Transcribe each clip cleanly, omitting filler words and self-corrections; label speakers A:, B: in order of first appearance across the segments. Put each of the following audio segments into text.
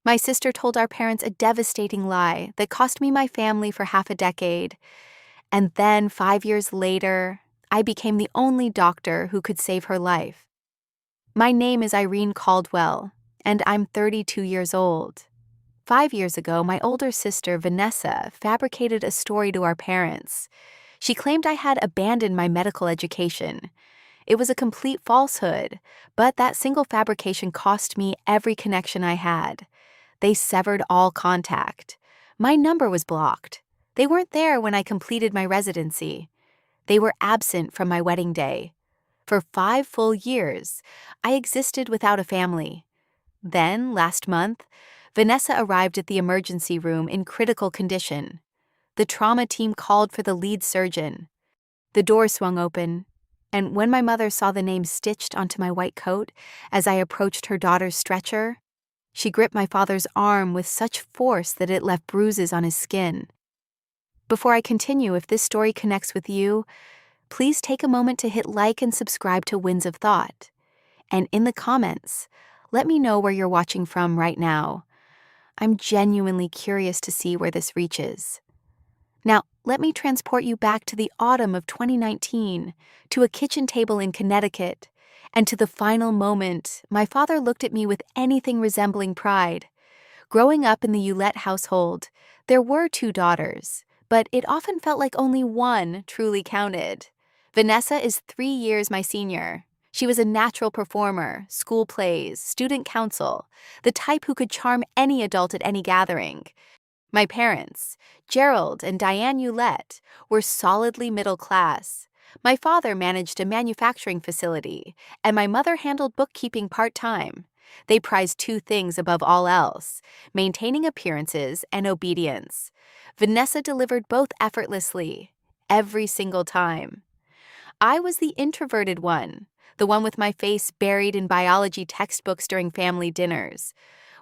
A: My sister told our parents a devastating lie that cost me my family for half a decade. And then 5 years later, I became the only doctor who could save her life. My name is Irene Caldwell, and I'm 32 years old. 5 years ago, my older sister, Vanessa, fabricated a story to our parents. She claimed I had abandoned my medical education. It was a complete falsehood, but that single fabrication cost me every connection I had. They severed all contact. My number was blocked. They weren't there when I completed my residency. They were absent from my wedding day. For 5 full years, I existed without a family. Then, last month, Vanessa arrived at the emergency room in critical condition. The trauma team called for the lead surgeon. The door swung open, and when my mother saw the name stitched onto my white coat as I approached her daughter's stretcher, she gripped my father's arm with such force that it left bruises on his skin. Before I continue, if this story connects with you, please take a moment to hit like and subscribe to Winds of Thought. And in the comments, let me know where you're watching from right now. I'm genuinely curious to see where this reaches. Now, let me transport you back to the autumn of 2019, to a kitchen table in Connecticut, and to the final moment my father looked at me with anything resembling pride. Growing up in the Hewlett household, there were 2 daughters, but it often felt like only one truly counted. Vanessa is 3 years my senior. She was a natural performer, school plays, student council, the type who could charm any adult at any gathering. My parents, Gerald and Diane Hewlett, were solidly middle class. My father managed a manufacturing facility, and my mother handled bookkeeping part-time. They prized 2 things above all else: maintaining appearances and obedience. Vanessa delivered both effortlessly, every single time. I was the introverted one, the one with my face buried in biology textbooks during family dinners,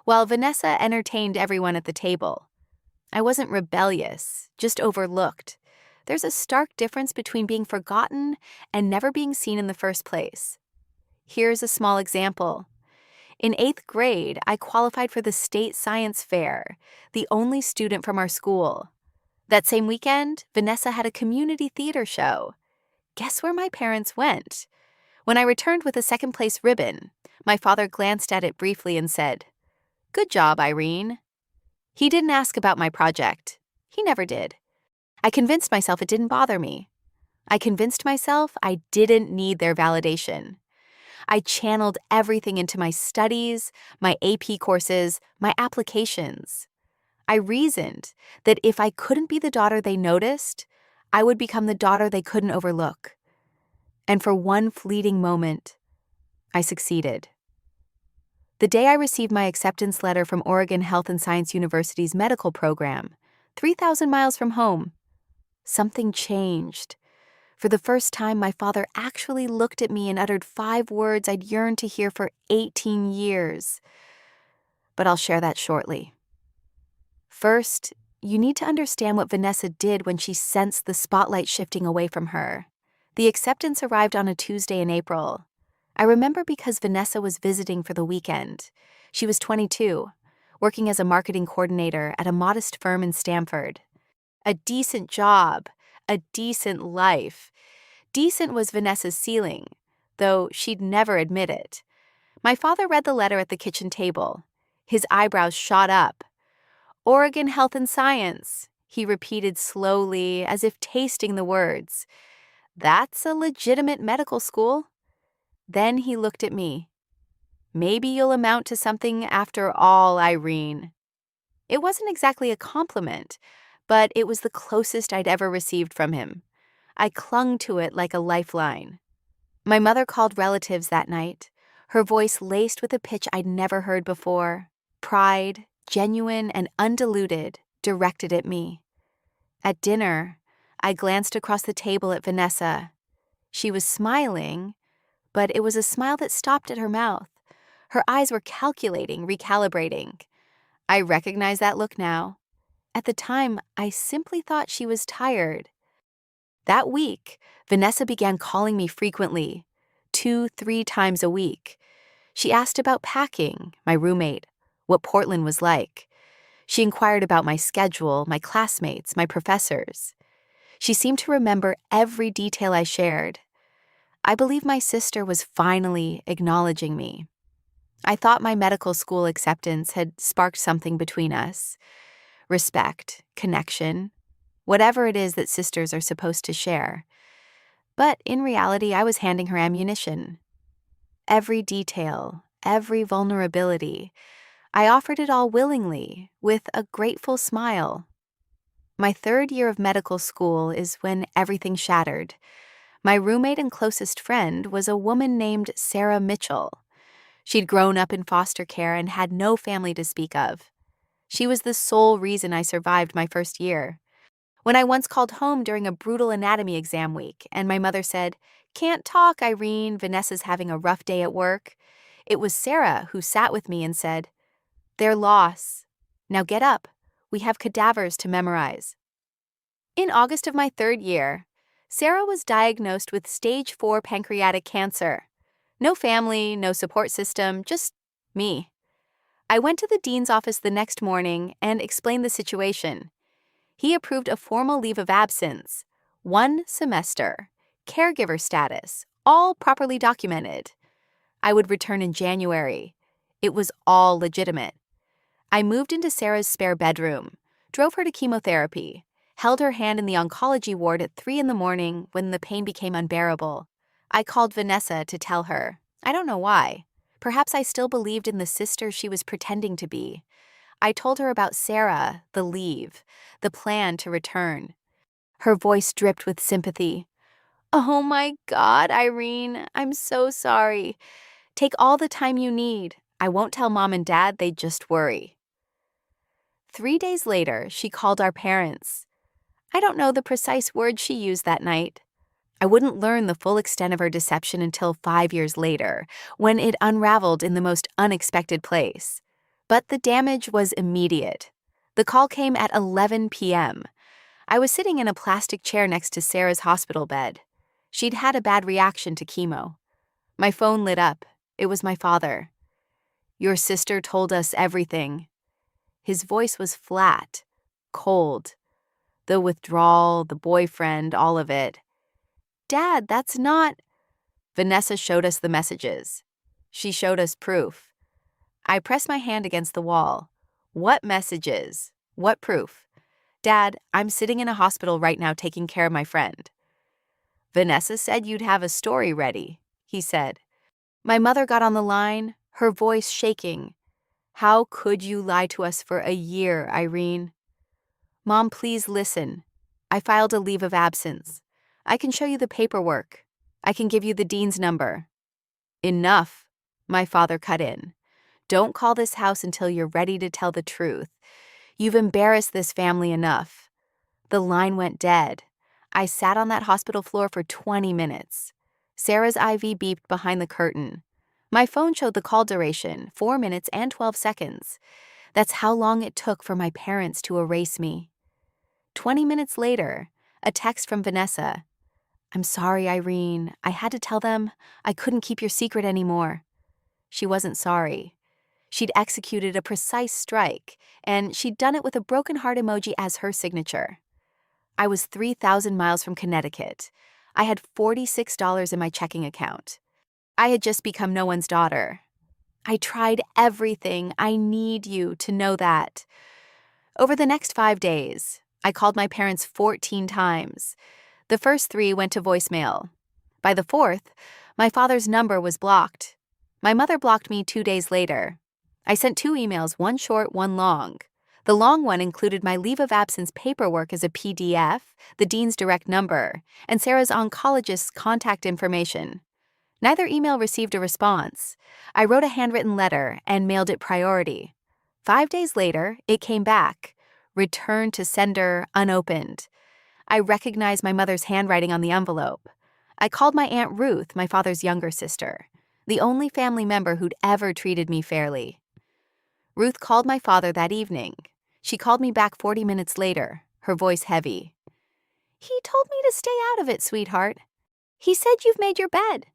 A: while Vanessa entertained everyone at the table. I wasn't rebellious, just overlooked. There's a stark difference between being forgotten and never being seen in the first place. Here's a small example. In 8th grade, I qualified for the state science fair, the only student from our school. That same weekend, Vanessa had a community theater show. Guess where my parents went? When I returned with a second-place ribbon, my father glanced at it briefly and said, "Good job, Irene." He didn't ask about my project. He never did. I convinced myself it didn't bother me. I convinced myself I didn't need their validation. I channeled everything into my studies, my AP courses, my applications. I reasoned that if I couldn't be the daughter they noticed, I would become the daughter they couldn't overlook. And for one fleeting moment, I succeeded. The day I received my acceptance letter from Oregon Health and Science University's medical program, 3,000 miles from home, something changed. For the first time, my father actually looked at me and uttered 5 words I'd yearned to hear for 18 years. But I'll share that shortly. First, you need to understand what Vanessa did when she sensed the spotlight shifting away from her. The acceptance arrived on a Tuesday in April. I remember because Vanessa was visiting for the weekend. She was 22, working as a marketing coordinator at a modest firm in Stamford. A decent job, a decent life. Decent was Vanessa's ceiling, though she'd never admit it. My father read the letter at the kitchen table. His eyebrows shot up. "Oregon Health and Science," he repeated slowly, as if tasting the words. "That's a legitimate medical school." Then he looked at me. "Maybe you'll amount to something after all, Irene." It wasn't exactly a compliment, but it was the closest I'd ever received from him. I clung to it like a lifeline. My mother called relatives that night, her voice laced with a pitch I'd never heard before. Pride, genuine and undiluted, directed at me. At dinner, I glanced across the table at Vanessa. She was smiling, but it was a smile that stopped at her mouth. Her eyes were calculating, recalibrating. I recognize that look now. At the time, I simply thought she was tired. That week, Vanessa began calling me frequently, 2-3 times a week. She asked about packing, my roommate, what Portland was like. She inquired about my schedule, my classmates, my professors. She seemed to remember every detail I shared. I believe my sister was finally acknowledging me. I thought my medical school acceptance had sparked something between us. Respect, connection, whatever it is that sisters are supposed to share. But in reality, I was handing her ammunition. Every detail, every vulnerability, I offered it all willingly, with a grateful smile. My third year of medical school is when everything shattered. My roommate and closest friend was a woman named Sarah Mitchell. She'd grown up in foster care and had no family to speak of. She was the sole reason I survived my first year. When I once called home during a brutal anatomy exam week and my mother said, "Can't talk, Irene, Vanessa's having a rough day at work," it was Sarah who sat with me and said, "Their loss. Now get up. We have cadavers to memorize." In August of my third year, Sarah was diagnosed with stage 4 pancreatic cancer. No family, no support system, just me. I went to the dean's office the next morning and explained the situation. He approved a formal leave of absence, 1 semester, caregiver status, all properly documented. I would return in January. It was all legitimate. I moved into Sarah's spare bedroom, drove her to chemotherapy, held her hand in the oncology ward at 3 in the morning when the pain became unbearable. I called Vanessa to tell her. I don't know why. Perhaps I still believed in the sister she was pretending to be. I told her about Sarah, the leave, the plan to return. Her voice dripped with sympathy. "Oh my God, Irene, I'm so sorry. Take all the time you need. I won't tell Mom and Dad, they just worry." 3 days later, she called our parents. I don't know the precise words she used that night. I wouldn't learn the full extent of her deception until 5 years later, when it unraveled in the most unexpected place. But the damage was immediate. The call came at 11 p.m. I was sitting in a plastic chair next to Sarah's hospital bed. She'd had a bad reaction to chemo. My phone lit up. It was my father. "Your sister told us everything." His voice was flat, cold. The withdrawal, the boyfriend, all of it. "Dad, that's not—" Vanessa showed us the messages. She showed us proof. I pressed my hand against the wall. "What messages? What proof?" "Dad, I'm sitting in a hospital right now taking care of my friend." "Vanessa said you'd have a story ready," he said. My mother got on the line, her voice shaking. "How could you lie to us for a year, Irene?" "Mom, please listen. I filed a leave of absence. I can show you the paperwork. I can give you the dean's number." "Enough," my father cut in. "Don't call this house until you're ready to tell the truth. You've embarrassed this family enough." The line went dead. I sat on that hospital floor for 20 minutes. Sarah's IV beeped behind the curtain. My phone showed the call duration, 4 minutes and 12 seconds. That's how long it took for my parents to erase me. 20 minutes later, a text from Vanessa. "I'm sorry, Irene. I had to tell them. I couldn't keep your secret anymore." She wasn't sorry. She'd executed a precise strike, and she'd done it with a broken heart emoji as her signature. I was 3,000 miles from Connecticut. I had $46 in my checking account. I had just become no one's daughter. I tried everything. I need you to know that. Over the next 5 days, I called my parents 14 times. The first 3 went to voicemail. By the 4th, my father's number was blocked. My mother blocked me 2 days later. I sent 2 emails, one short, one long. The long one included my leave of absence paperwork as a PDF, the dean's direct number, and Sarah's oncologist's contact information. Neither email received a response. I wrote a handwritten letter and mailed it priority. 5 days later, it came back. Return to sender, unopened. I recognized my mother's handwriting on the envelope. I called my Aunt Ruth, my father's younger sister, the only family member who'd ever treated me fairly. Ruth called my father that evening. She called me back 40 minutes later, her voice heavy. "He told me to stay out of it, sweetheart. He said you've made your bed."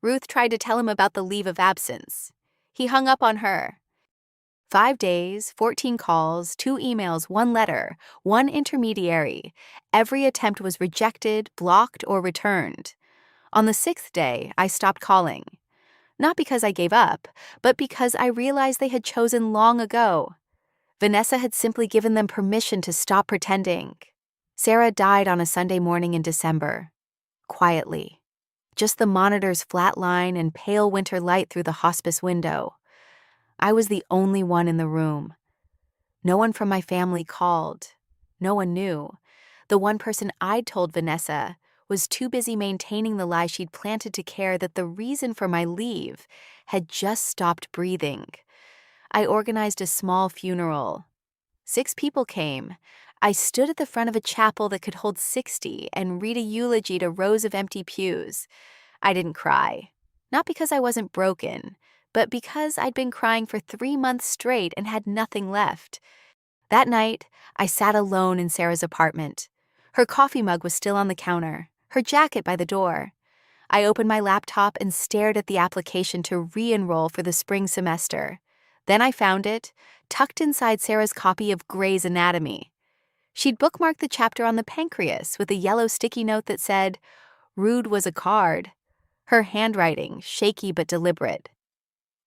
A: Ruth tried to tell him about the leave of absence. He hung up on her. 5 days, 14 calls, 2 emails, 1 letter, 1 intermediary. Every attempt was rejected, blocked, or returned. On the 6th day, I stopped calling. Not because I gave up, but because I realized they had chosen long ago. Vanessa had simply given them permission to stop pretending. Sarah died on a Sunday morning in December. Quietly. Just the monitor's flat line and pale winter light through the hospice window. I was the only one in the room. No one from my family called. No one knew. The one person I'd told Vanessa was too busy maintaining the lie she'd planted to care that the reason for my leave had just stopped breathing. I organized a small funeral. 6 people came. I stood at the front of a chapel that could hold 60 and read a eulogy to rows of empty pews. I didn't cry. Not because I wasn't broken, but because I'd been crying for 3 months straight and had nothing left. That night, I sat alone in Sarah's apartment. Her coffee mug was still on the counter, her jacket by the door. I opened my laptop and stared at the application to re-enroll for the spring semester. Then I found it, tucked inside Sarah's copy of Grey's Anatomy. She'd bookmarked the chapter on the pancreas with a yellow sticky note that said, "Rude was a card." Her handwriting, shaky but deliberate.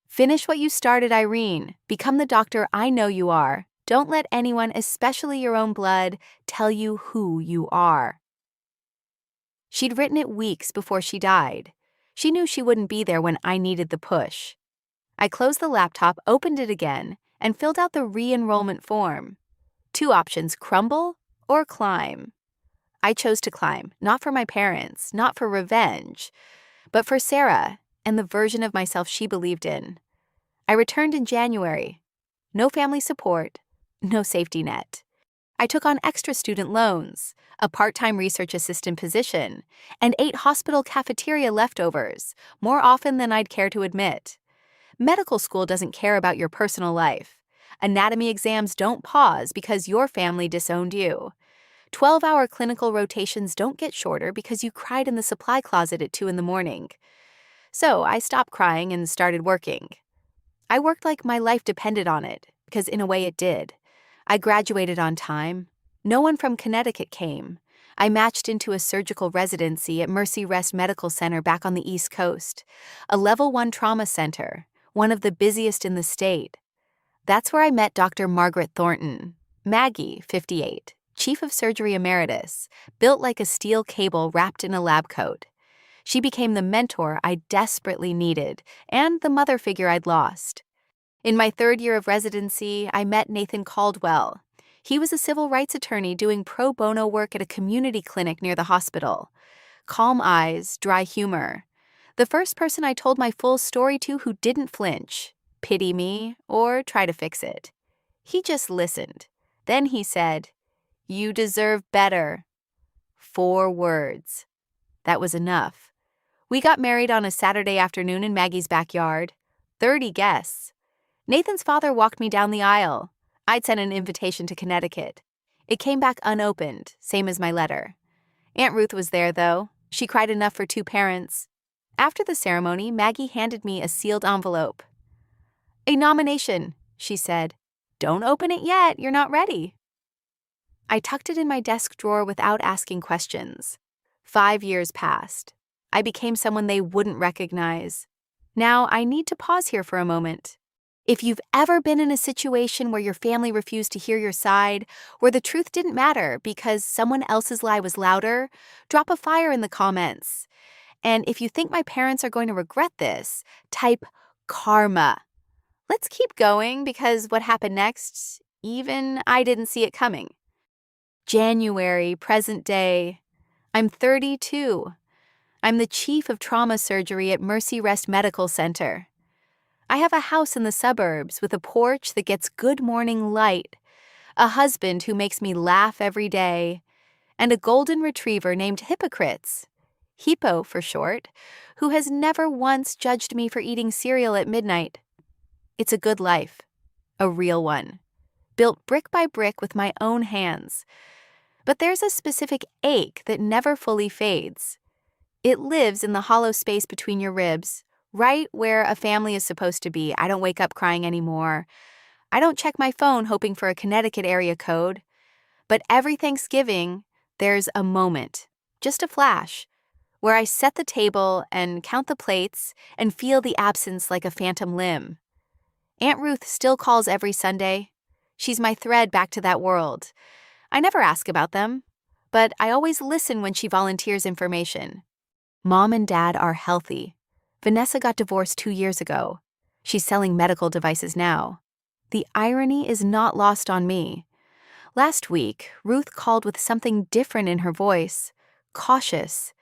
A: "Finish what you started, Irene. Become the doctor I know you are. Don't let anyone, especially your own blood, tell you who you are." She'd written it weeks before she died. She knew she wouldn't be there when I needed the push. I closed the laptop, opened it again, and filled out the re-enrollment form. 2 options, crumble or climb. I chose to climb, not for my parents, not for revenge, but for Sarah and the version of myself she believed in. I returned in January. No family support, no safety net. I took on extra student loans, a part-time research assistant position, and 8 hospital cafeteria leftovers, more often than I'd care to admit. Medical school doesn't care about your personal life. Anatomy exams don't pause because your family disowned you. 12-hour clinical rotations don't get shorter because you cried in the supply closet at 2 in the morning. So I stopped crying and started working. I worked like my life depended on it, because in a way it did. I graduated on time. No one from Connecticut came. I matched into a surgical residency at Mercy Rest Medical Center back on the East Coast, a level 1 trauma center, one of the busiest in the state. That's where I met Dr. Margaret Thornton, Maggie, 58, chief of surgery emeritus, built like a steel cable wrapped in a lab coat. She became the mentor I desperately needed and the mother figure I'd lost. In my 3rd year of residency, I met Nathan Caldwell. He was a civil rights attorney doing pro bono work at a community clinic near the hospital. Calm eyes, dry humor. The first person I told my full story to who didn't flinch, pity me, or try to fix it. He just listened. Then he said, "You deserve better." 4 words. That was enough. We got married on a Saturday afternoon in Maggie's backyard. 30 guests. Nathan's father walked me down the aisle. I'd sent an invitation to Connecticut. It came back unopened, same as my letter. Aunt Ruth was there, though. She cried enough for 2 parents. After the ceremony, Maggie handed me a sealed envelope. "A nomination," she said. "Don't open it yet, you're not ready." I tucked it in my desk drawer without asking questions. 5 years passed. I became someone they wouldn't recognize. Now I need to pause here for a moment. If you've ever been in a situation where your family refused to hear your side, where the truth didn't matter because someone else's lie was louder, drop a fire in the comments. And if you think my parents are going to regret this, type karma. Let's keep going because what happened next, even I didn't see it coming. January, present day. I'm 32. I'm the chief of trauma surgery at Mercy Rest Medical Center. I have a house in the suburbs with a porch that gets good morning light, a husband who makes me laugh every day, and a golden retriever named Hippocrates, Hippo for short, who has never once judged me for eating cereal at midnight. It's a good life, a real one, built brick by brick with my own hands. But there's a specific ache that never fully fades. It lives in the hollow space between your ribs, right where a family is supposed to be. I don't wake up crying anymore. I don't check my phone hoping for a Connecticut area code. But every Thanksgiving, there's a moment, just a flash, where I set the table and count the plates and feel the absence like a phantom limb. Aunt Ruth still calls every Sunday. She's my thread back to that world. I never ask about them, but I always listen when she volunteers information. Mom and Dad are healthy. Vanessa got divorced 2 years ago. She's selling medical devices now. The irony is not lost on me. Last week, Ruth called with something different in her voice, cautious.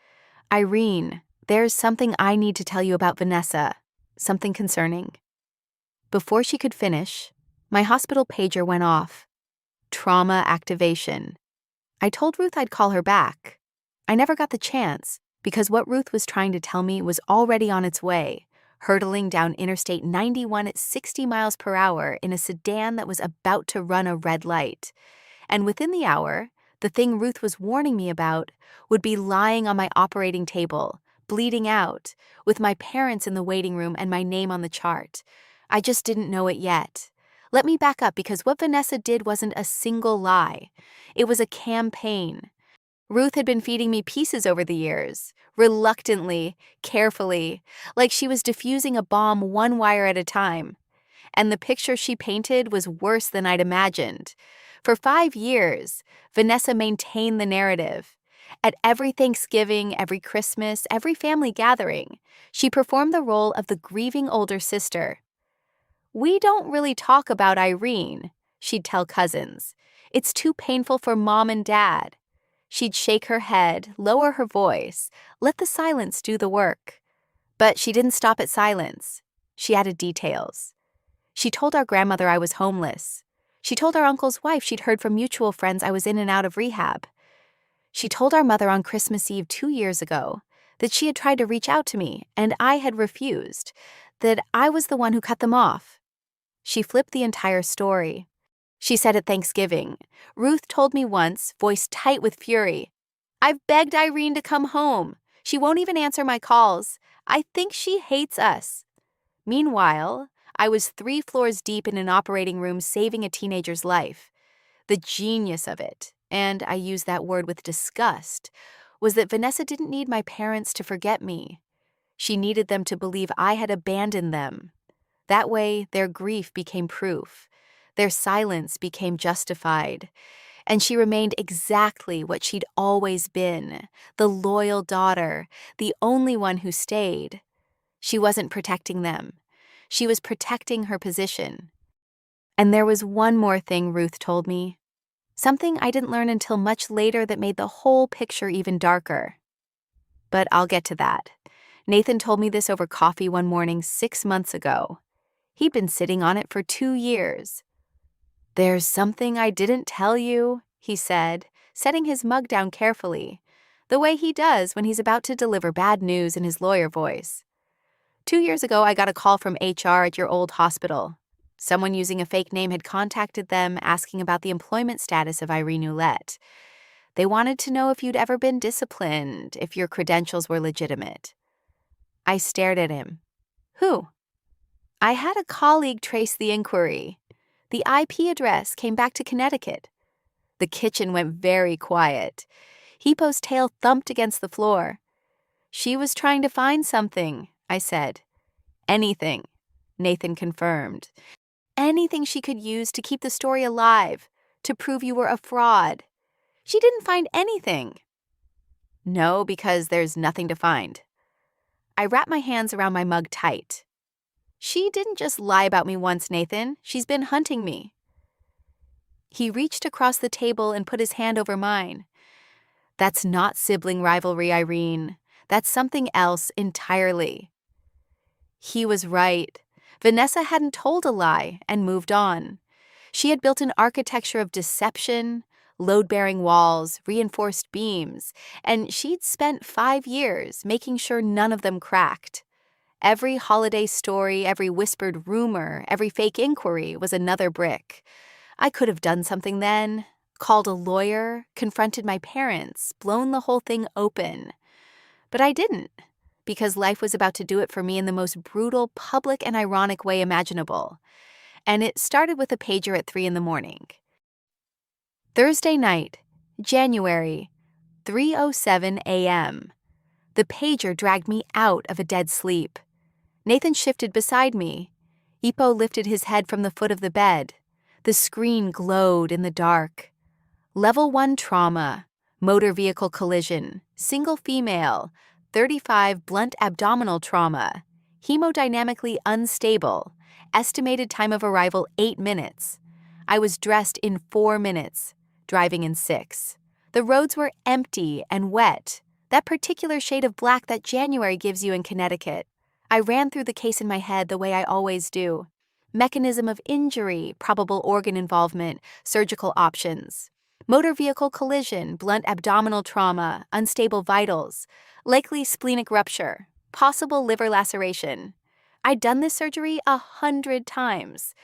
A: "Irene, there's something I need to tell you about Vanessa, something concerning." Before she could finish, my hospital pager went off. Trauma activation. I told Ruth I'd call her back. I never got the chance because what Ruth was trying to tell me was already on its way, hurtling down Interstate 91 at 60 miles per hour in a sedan that was about to run a red light. And within the hour, the thing Ruth was warning me about would be lying on my operating table, bleeding out, with my parents in the waiting room and my name on the chart. I just didn't know it yet. Let me back up because what Vanessa did wasn't a single lie. It was a campaign. Ruth had been feeding me pieces over the years, reluctantly, carefully, like she was diffusing a bomb one wire at a time. And the picture she painted was worse than I'd imagined. For 5 years, Vanessa maintained the narrative. At every Thanksgiving, every Christmas, every family gathering, she performed the role of the grieving older sister. "We don't really talk about Irene," she'd tell cousins. "It's too painful for Mom and Dad." She'd shake her head, lower her voice, let the silence do the work. But she didn't stop at silence. She added details. She told our grandmother I was homeless. She told our uncle's wife she'd heard from mutual friends I was in and out of rehab. She told our mother on Christmas Eve 2 years ago that she had tried to reach out to me and I had refused, that I was the one who cut them off. She flipped the entire story. She said at Thanksgiving, "Ruth told me once, voice tight with fury, 'I've begged Irene to come home. She won't even answer my calls. I think she hates us.' Meanwhile, I was 3 floors deep in an operating room saving a teenager's life. The genius of it, and I use that word with disgust, was that Vanessa didn't need my parents to forget me. She needed them to believe I had abandoned them. That way, their grief became proof. Their silence became justified. And she remained exactly what she'd always been, the loyal daughter, the only one who stayed. She wasn't protecting them. She was protecting her position. And there was one more thing Ruth told me, something I didn't learn until much later that made the whole picture even darker. But I'll get to that. Nathan told me this over coffee one morning 6 months ago. He'd been sitting on it for 2 years. "There's something I didn't tell you," he said, setting his mug down carefully, the way he does when he's about to deliver bad news in his lawyer voice. 2 years ago, I got a call from HR at your old hospital. Someone using a fake name had contacted them asking about the employment status of Irene Ouellette. They wanted to know if you'd ever been disciplined, if your credentials were legitimate. I stared at him. Who? I had a colleague trace the inquiry. The IP address came back to Connecticut. The kitchen went very quiet. Hippo's tail thumped against the floor. "She was trying to find something," I said. "Anything," Nathan confirmed. "Anything she could use to keep the story alive, to prove you were a fraud. She didn't find anything." "No, because there's nothing to find." I wrapped my hands around my mug tight. "She didn't just lie about me once, Nathan. She's been hunting me." He reached across the table and put his hand over mine. "That's not sibling rivalry, Irene. That's something else entirely." He was right. Vanessa hadn't told a lie and moved on. She had built an architecture of deception, load-bearing walls, reinforced beams, and she'd spent 5 years making sure none of them cracked. Every holiday story, every whispered rumor, every fake inquiry was another brick. I could have done something then, called a lawyer, confronted my parents, blown the whole thing open. But I didn't, because life was about to do it for me in the most brutal, public, and ironic way imaginable. and it started with a pager at 3 in the morning. Thursday night, January, 3:07 a.m. The pager dragged me out of a dead sleep. Nathan shifted beside me. Ipo lifted his head from the foot of the bed. The screen glowed in the dark. Level 1 trauma, motor vehicle collision, single female, 35 blunt abdominal trauma, hemodynamically unstable, estimated time of arrival 8 minutes. I was dressed in 4 minutes, driving in 6. The roads were empty and wet, that particular shade of black that January gives you in Connecticut. I ran through the case in my head the way I always do. Mechanism of injury, probable organ involvement, surgical options. Motor vehicle collision, blunt abdominal trauma, unstable vitals, likely splenic rupture, possible liver laceration. I'd done this surgery 100 times.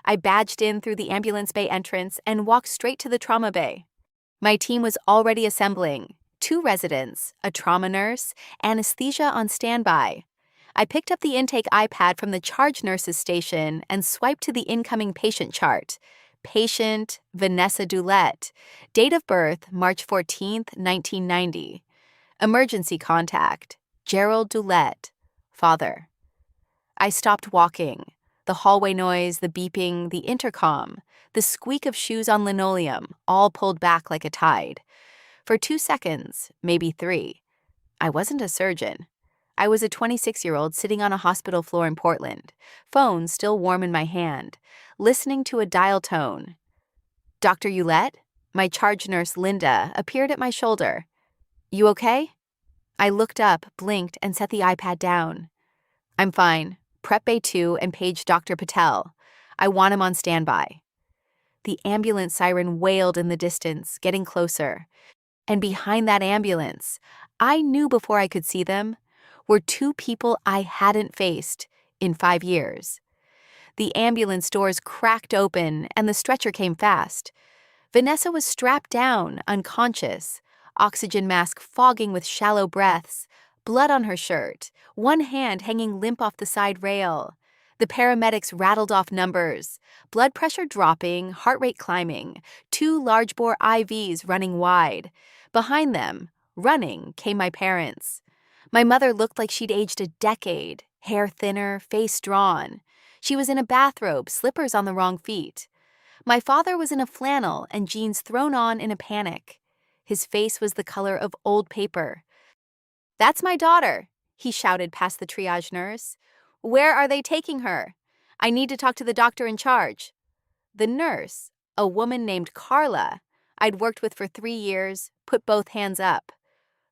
A: I badged in through the ambulance bay entrance and walked straight to the trauma bay. My team was already assembling. 2 residents, a trauma nurse, anesthesia on standby. I picked up the intake iPad from the charge nurse's station and swiped to the incoming patient chart. Patient Vanessa Dulett. Date of birth March 14, 1990. Emergency contact Gerald Dulett. Father. I stopped walking. The hallway noise, the beeping, the intercom, the squeak of shoes on linoleum, all pulled back like a tide. For 2 seconds, maybe 3. I wasn't a surgeon. I was a 26-year-old sitting on a hospital floor in Portland, phone still warm in my hand, listening to a dial tone. Dr. Ulett, my charge nurse Linda, appeared at my shoulder. You okay? I looked up, blinked, and set the iPad down. I'm fine. Prep Bay 2 and page Dr. Patel. I want him on standby. The ambulance siren wailed in the distance, getting closer. And behind that ambulance, I knew before I could see them, were 2 people I hadn't faced in 5 years. The ambulance doors cracked open and the stretcher came fast. Vanessa was strapped down, unconscious, oxygen mask fogging with shallow breaths, blood on her shirt, one hand hanging limp off the side rail. The paramedics rattled off numbers, blood pressure dropping, heart rate climbing, 2 large-bore IVs running wide. Behind them, running, came my parents. My mother looked like she'd aged a decade, hair thinner, face drawn. She was in a bathrobe, slippers on the wrong feet. My father was in a flannel and jeans thrown on in a panic. His face was the color of old paper. That's my daughter, he shouted past the triage nurse. Where are they taking her? I need to talk to the doctor in charge. The nurse, a woman named Carla, I'd worked with for 3 years, put both hands up.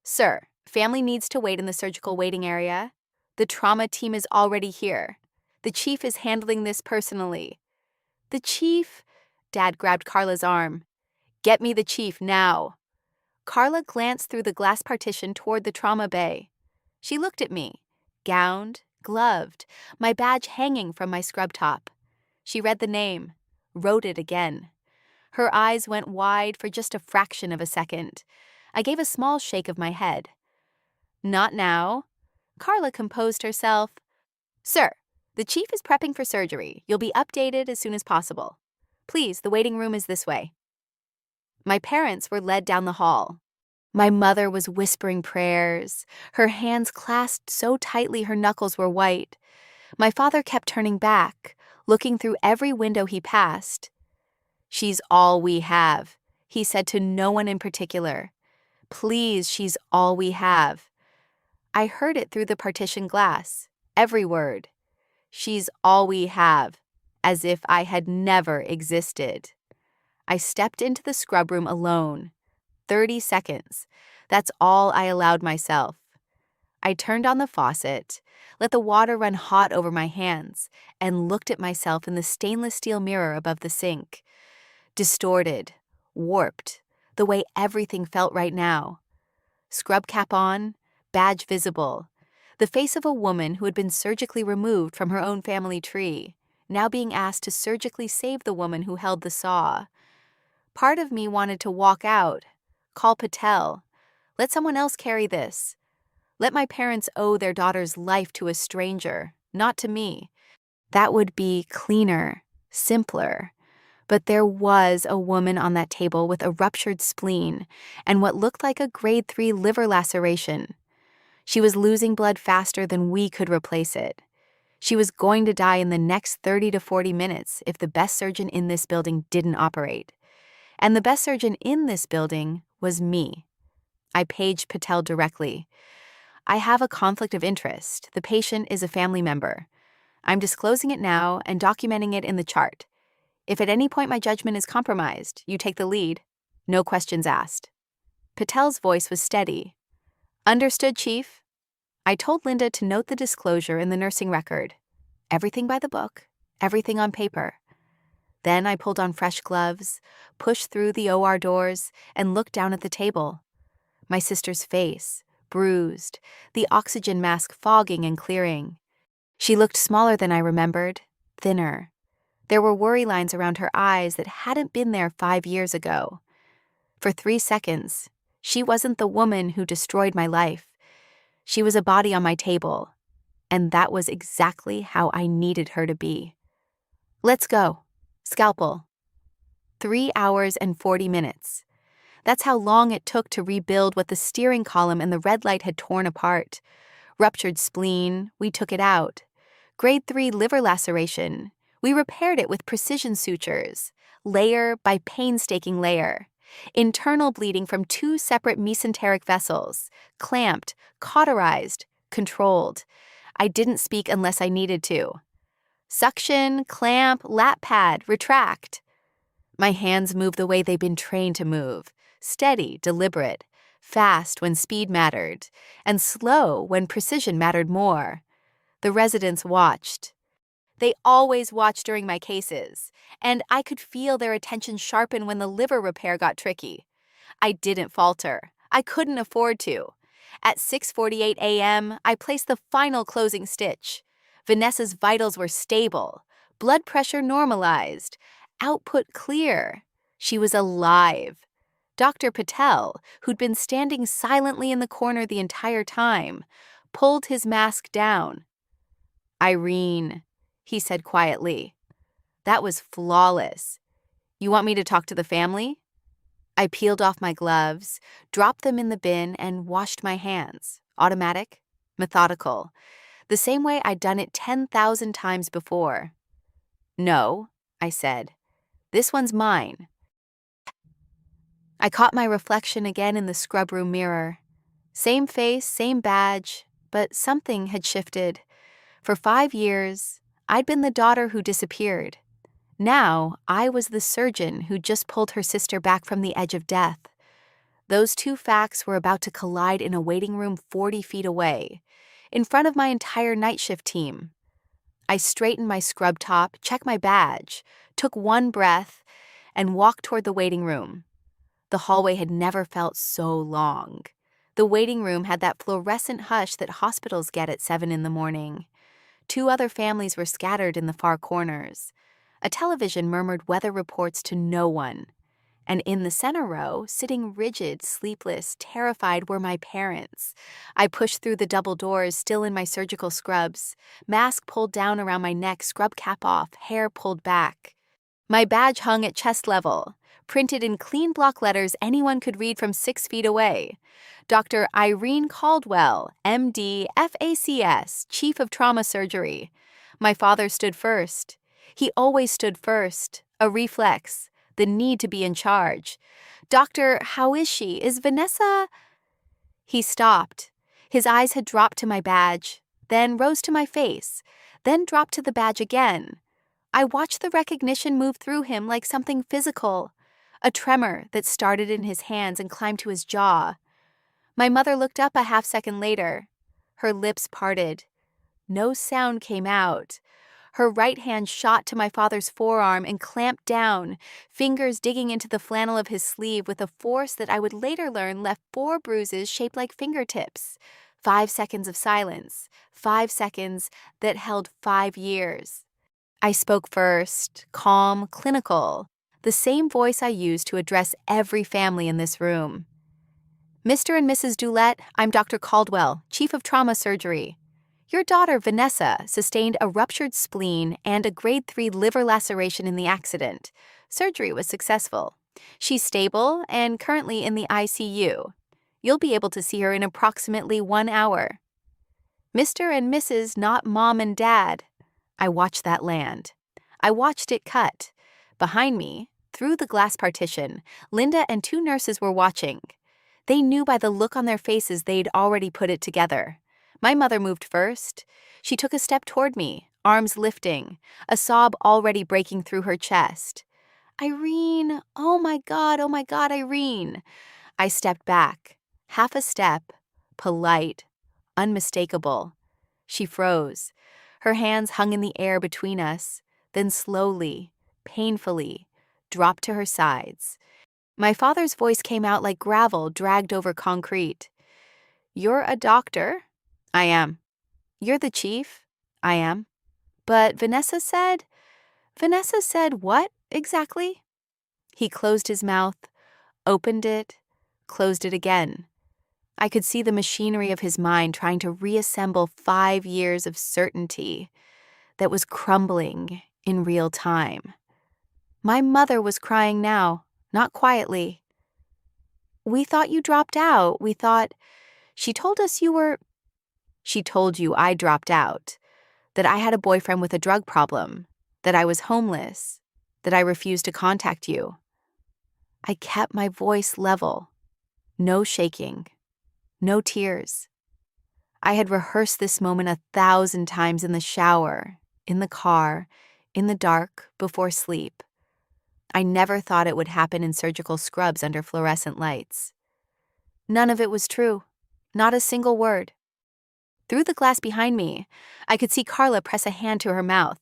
A: Sir, family needs to wait in the surgical waiting area. The trauma team is already here. The chief is handling this personally. The chief? Dad grabbed Carla's arm. Get me the chief now. Carla glanced through the glass partition toward the trauma bay. She looked at me, gowned, gloved, my badge hanging from my scrub top. She read the name, wrote it again. Her eyes went wide for just a fraction of a second. I gave a small shake of my head. Not now. Carla composed herself. Sir, the chief is prepping for surgery. You'll be updated as soon as possible. Please, the waiting room is this way. My parents were led down the hall. My mother was whispering prayers, her hands clasped so tightly her knuckles were white. My father kept turning back, looking through every window he passed. She's all we have, he said to no one in particular. Please, she's all we have. I heard it through the partition glass, every word. She's all we have, as if I had never existed. I stepped into the scrub room alone. 30 seconds. That's all I allowed myself. I turned on the faucet, let the water run hot over my hands, and looked at myself in the stainless steel mirror above the sink. Distorted, warped, the way everything felt right now. Scrub cap on, badge visible. The face of a woman who had been surgically removed from her own family tree, now being asked to surgically save the woman who held the saw. Part of me wanted to walk out, call Patel, let someone else carry this. Let my parents owe their daughter's life to a stranger, not to me. That would be cleaner. simpler. But there was a woman on that table with a ruptured spleen and what looked like a grade 3 liver laceration. She was losing blood faster than we could replace it. She was going to die in the next 30 to 40 minutes if the best surgeon in this building didn't operate. And the best surgeon in this building was me. I paged Patel directly. I have a conflict of interest. The patient is a family member. I'm disclosing it now and documenting it in the chart. If at any point my judgment is compromised, you take the lead. No questions asked. Patel's voice was steady. Understood, Chief. I told Linda to note the disclosure in the nursing record. Everything by the book, everything on paper. Then I pulled on fresh gloves, pushed through the OR doors, and looked down at the table. My sister's face, bruised, the oxygen mask fogging and clearing. She looked smaller than I remembered, thinner. There were worry lines around her eyes that hadn't been there 5 years ago. For 3 seconds, she wasn't the woman who destroyed my life. She was a body on my table, and that was exactly how I needed her to be. Let's go. Scalpel. 3 hours and 40 minutes. That's how long it took to rebuild what the steering column and the red light had torn apart. Ruptured spleen, we took it out. Grade 3 liver laceration, we repaired it with precision sutures, layer by painstaking layer. Internal bleeding from 2 separate mesenteric vessels, clamped, cauterized, controlled. I didn't speak unless I needed to. Suction, clamp, lap pad, retract. My hands moved the way they'd been trained to move, steady, deliberate, fast when speed mattered, and slow when precision mattered more. The residents watched. They always watched during my cases, and I could feel their attention sharpen when the liver repair got tricky. I didn't falter. I couldn't afford to. At 6:48 a.m., I placed the final closing stitch. Vanessa's vitals were stable, blood pressure normalized, output clear. She was alive. Dr. Patel, who'd been standing silently in the corner the entire time, pulled his mask down. Irene, he said quietly. That was flawless. You want me to talk to the family? I peeled off my gloves, dropped them in the bin, and washed my hands. Automatic, methodical, the same way I'd done it 10,000 times before. No, I said. This one's mine. I caught my reflection again in the scrub room mirror. Same face, same badge, but something had shifted. For 5 years, I'd been the daughter who disappeared. Now, I was the surgeon who just pulled her sister back from the edge of death. Those 2 facts were about to collide in a waiting room 40 feet away, in front of my entire night shift team. I straightened my scrub top, checked my badge, took one breath, and walked toward the waiting room. The hallway had never felt so long. The waiting room had that fluorescent hush that hospitals get at 7 in the morning. 2 other families were scattered in the far corners. A television murmured weather reports to no one. And in the center row, sitting rigid, sleepless, terrified, were my parents. I pushed through the double doors, still in my surgical scrubs, mask pulled down around my neck, scrub cap off, hair pulled back. My badge hung at chest level, printed in clean block letters anyone could read from 6 feet away. Dr. Irene Caldwell, MD, FACS, Chief of Trauma Surgery. My father stood first. He always stood first, a reflex, the need to be in charge. Doctor, how is she? Is Vanessa? He stopped. His eyes had dropped to my badge, then rose to my face, then dropped to the badge again. I watched the recognition move through him like something physical, a tremor that started in his hands and climbed to his jaw. My mother looked up a half second later. Her lips parted. No sound came out. Her right hand shot to my father's forearm and clamped down, fingers digging into the flannel of his sleeve with a force that I would later learn left 4 bruises shaped like fingertips. 5 seconds of silence, 5 seconds that held 5 years. I spoke first, calm, clinical, the same voice I used to address every family in this room. Mr. and Mrs. Dulett, I'm Dr. Caldwell, Chief of Trauma Surgery. Your daughter, Vanessa, sustained a ruptured spleen and a grade 3 liver laceration in the accident. Surgery was successful. She's stable and currently in the ICU. You'll be able to see her in approximately 1 hour. Mr. and Mrs. Not Mom and Dad. I watched that land. I watched it cut. Behind me, through the glass partition, Linda and 2 nurses were watching. They knew by the look on their faces they'd already put it together. My mother moved first. She took a step toward me, arms lifting, a sob already breaking through her chest. Irene, oh my God, Irene. I stepped back, half a step, polite, unmistakable. She froze. Her hands hung in the air between us, then slowly, painfully, dropped to her sides. My father's voice came out like gravel dragged over concrete. You're a doctor? I am. You're the chief? I am. But Vanessa said what, exactly? He closed his mouth, opened it, closed it again. I could see the machinery of his mind trying to reassemble 5 years of certainty that was crumbling in real time. My mother was crying now, not quietly. We thought you dropped out. She told us you were... She told you I dropped out, that I had a boyfriend with a drug problem, that I was homeless, that I refused to contact you. I kept my voice level. No shaking. No tears. I had rehearsed this moment 1,000 times in the shower, in the car, in the dark, before sleep. I never thought it would happen in surgical scrubs under fluorescent lights. None of it was true. Not a single word. Through the glass behind me, I could see Carla press a hand to her mouth.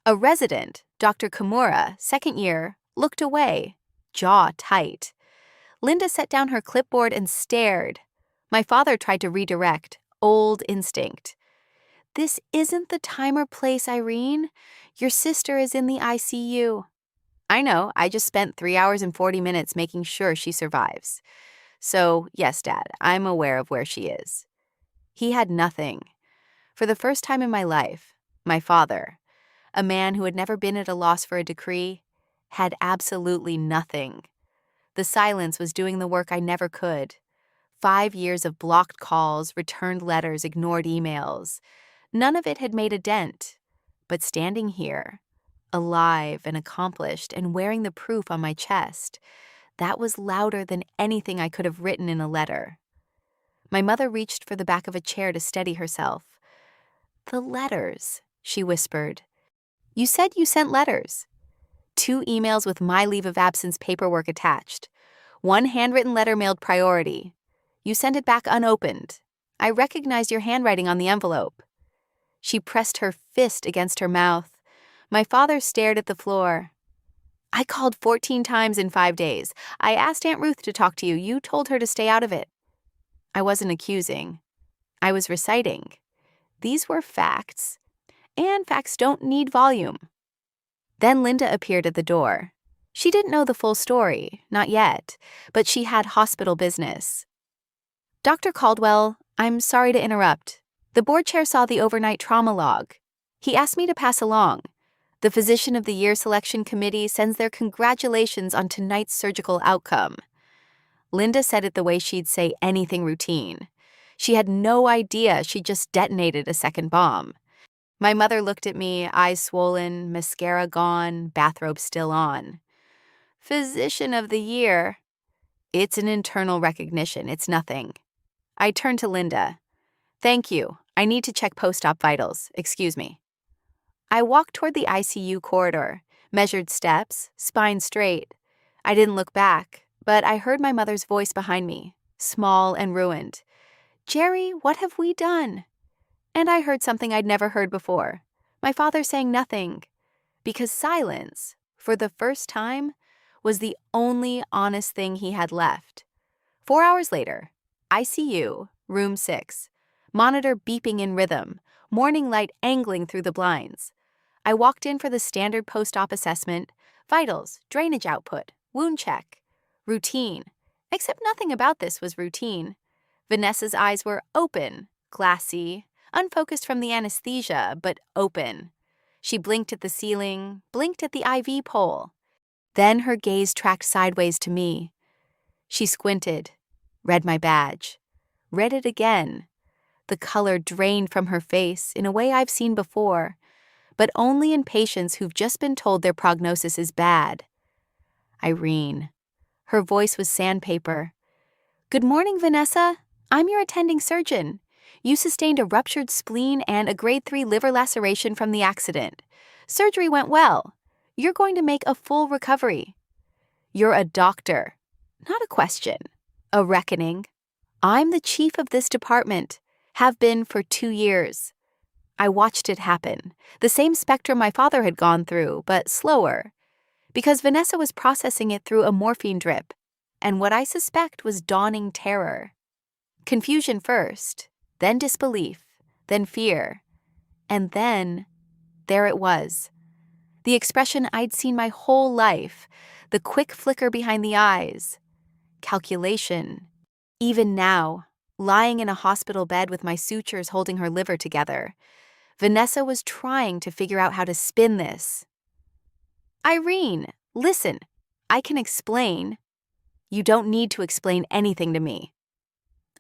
A: A resident, Dr. Kimura, second year, looked away, jaw tight. Linda set down her clipboard and stared. My father tried to redirect, old instinct. This isn't the time or place, Irene. Your sister is in the ICU. I know, I just spent 3 hours and 40 minutes making sure she survives. So, yes, Dad, I'm aware of where she is. He had nothing. For the first time in my life, my father, a man who had never been at a loss for a decree, had absolutely nothing. The silence was doing the work I never could. 5 years of blocked calls, returned letters, ignored emails. None of it had made a dent. But standing here, alive and accomplished and wearing the proof on my chest, that was louder than anything I could have written in a letter. My mother reached for the back of a chair to steady herself. The letters, she whispered. You said you sent letters. 2 emails with my leave of absence paperwork attached. 1 handwritten letter mailed priority. You sent it back unopened. I recognized your handwriting on the envelope. She pressed her fist against her mouth. My father stared at the floor. I called 14 times in 5 days. I asked Aunt Ruth to talk to you. You told her to stay out of it. I wasn't accusing. I was reciting. These were facts, and facts don't need volume. Then Linda appeared at the door. She didn't know the full story, not yet, but she had hospital business. Dr. Caldwell, I'm sorry to interrupt. The board chair saw the overnight trauma log. He asked me to pass along. The Physician of the Year Selection Committee sends their congratulations on tonight's surgical outcome. Linda said it the way she'd say anything routine. She had no idea she just detonated a second bomb. My mother looked at me, eyes swollen, mascara gone, bathrobe still on. Physician of the Year. It's an internal recognition, it's nothing. I turned to Linda. Thank you. I need to check post-op vitals. Excuse me. I walked toward the ICU corridor, measured steps, spine straight. I didn't look back, but I heard my mother's voice behind me, small and ruined. Jerry, what have we done? And I heard something I'd never heard before. My father saying nothing. Because silence, for the first time, was the only honest thing he had left. 4 hours later, ICU, room 6, monitor beeping in rhythm, morning light angling through the blinds. I walked in for the standard post-op assessment, vitals, drainage output, wound check. Routine, except nothing about this was routine. Vanessa's eyes were open, glassy, unfocused from the anesthesia, but open. She blinked at the ceiling, blinked at the IV pole. Then her gaze tracked sideways to me. She squinted, read my badge, read it again. The color drained from her face in a way I've seen before, but only in patients who've just been told their prognosis is bad. Irene. Her voice was sandpaper. "Good morning, Vanessa. I'm your attending surgeon. You sustained a ruptured spleen and a grade 3 liver laceration from the accident. Surgery went well. You're going to make a full recovery. You're a doctor, not a question. A reckoning. I'm the chief of this department, have been for 2 years. I watched it happen, the same spectrum my father had gone through, but slower, because Vanessa was processing it through a morphine drip, and what I suspect was dawning terror. Confusion first, then disbelief, then fear, and then there it was. The expression I'd seen my whole life, the quick flicker behind the eyes. Calculation. Even now, lying in a hospital bed with my sutures holding her liver together, Vanessa was trying to figure out how to spin this. "Irene, listen, I can explain." "You don't need to explain anything to me."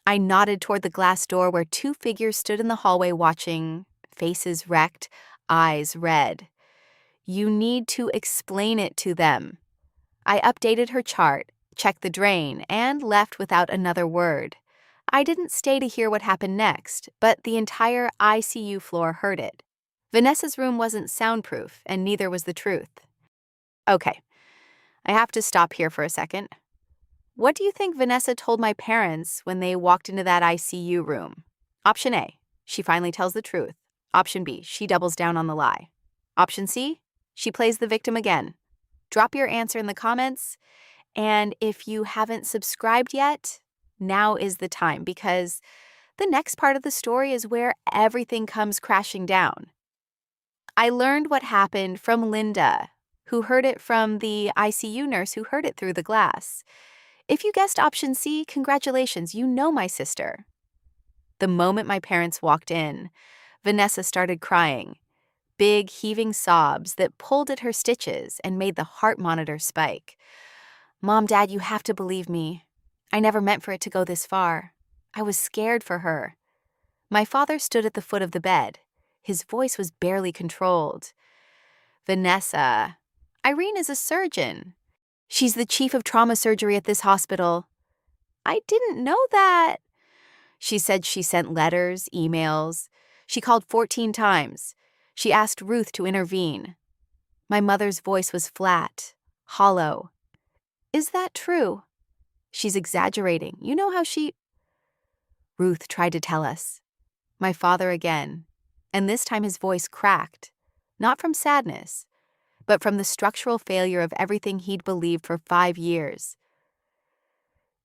A: I nodded toward the glass door where 2 figures stood in the hallway watching, faces wrecked, eyes red. "You need to explain it to them." I updated her chart, checked the drain, and left without another word. I didn't stay to hear what happened next, but the entire ICU floor heard it. Vanessa's room wasn't soundproof, and neither was the truth. Okay, I have to stop here for a second. What do you think Vanessa told my parents when they walked into that ICU room? Option A, she finally tells the truth. Option B, she doubles down on the lie. Option C, she plays the victim again. Drop your answer in the comments, and if you haven't subscribed yet, now is the time, because the next part of the story is where everything comes crashing down. I learned what happened from Linda, who heard it from the ICU nurse who heard it through the glass. If you guessed option C, congratulations, you know my sister. The moment my parents walked in, Vanessa started crying, big heaving sobs that pulled at her stitches and made the heart monitor spike. "Mom, Dad, you have to believe me. I never meant for it to go this far. I was scared for her." My father stood at the foot of the bed. His voice was barely controlled. "Vanessa, Irene is a surgeon. She's the chief of trauma surgery at this hospital." "I didn't know that." She said she sent letters, emails. She called 14 times. She asked Ruth to intervene. My mother's voice was flat, hollow. "Is that true?" "She's exaggerating. You know how she—" Ruth tried to tell us. My father again, and this time his voice cracked, not from sadness, but from the structural failure of everything he'd believed for 5 years.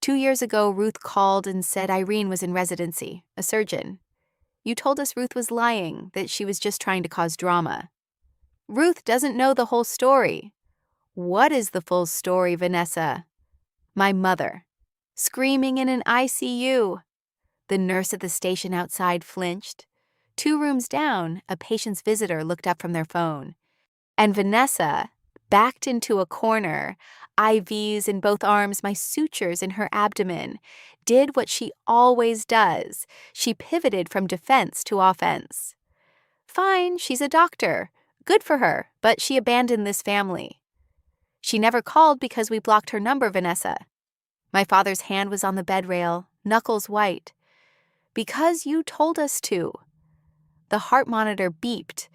A: 2 years ago, Ruth called and said Irene was in residency, a surgeon. You told us Ruth was lying, that she was just trying to cause drama. Ruth doesn't know the whole story. What is the full story, Vanessa? My mother, screaming in an ICU. The nurse at the station outside flinched. 2 rooms down, a patient's visitor looked up from their phone. And Vanessa, backed into a corner, IVs in both arms, my sutures in her abdomen, did what she always does. She pivoted from defense to offense. Fine, she's a doctor. Good for her, but she abandoned this family. She never called because we blocked her number, Vanessa. My father's hand was on the bed rail, knuckles white. Because you told us to. The heart monitor beeped.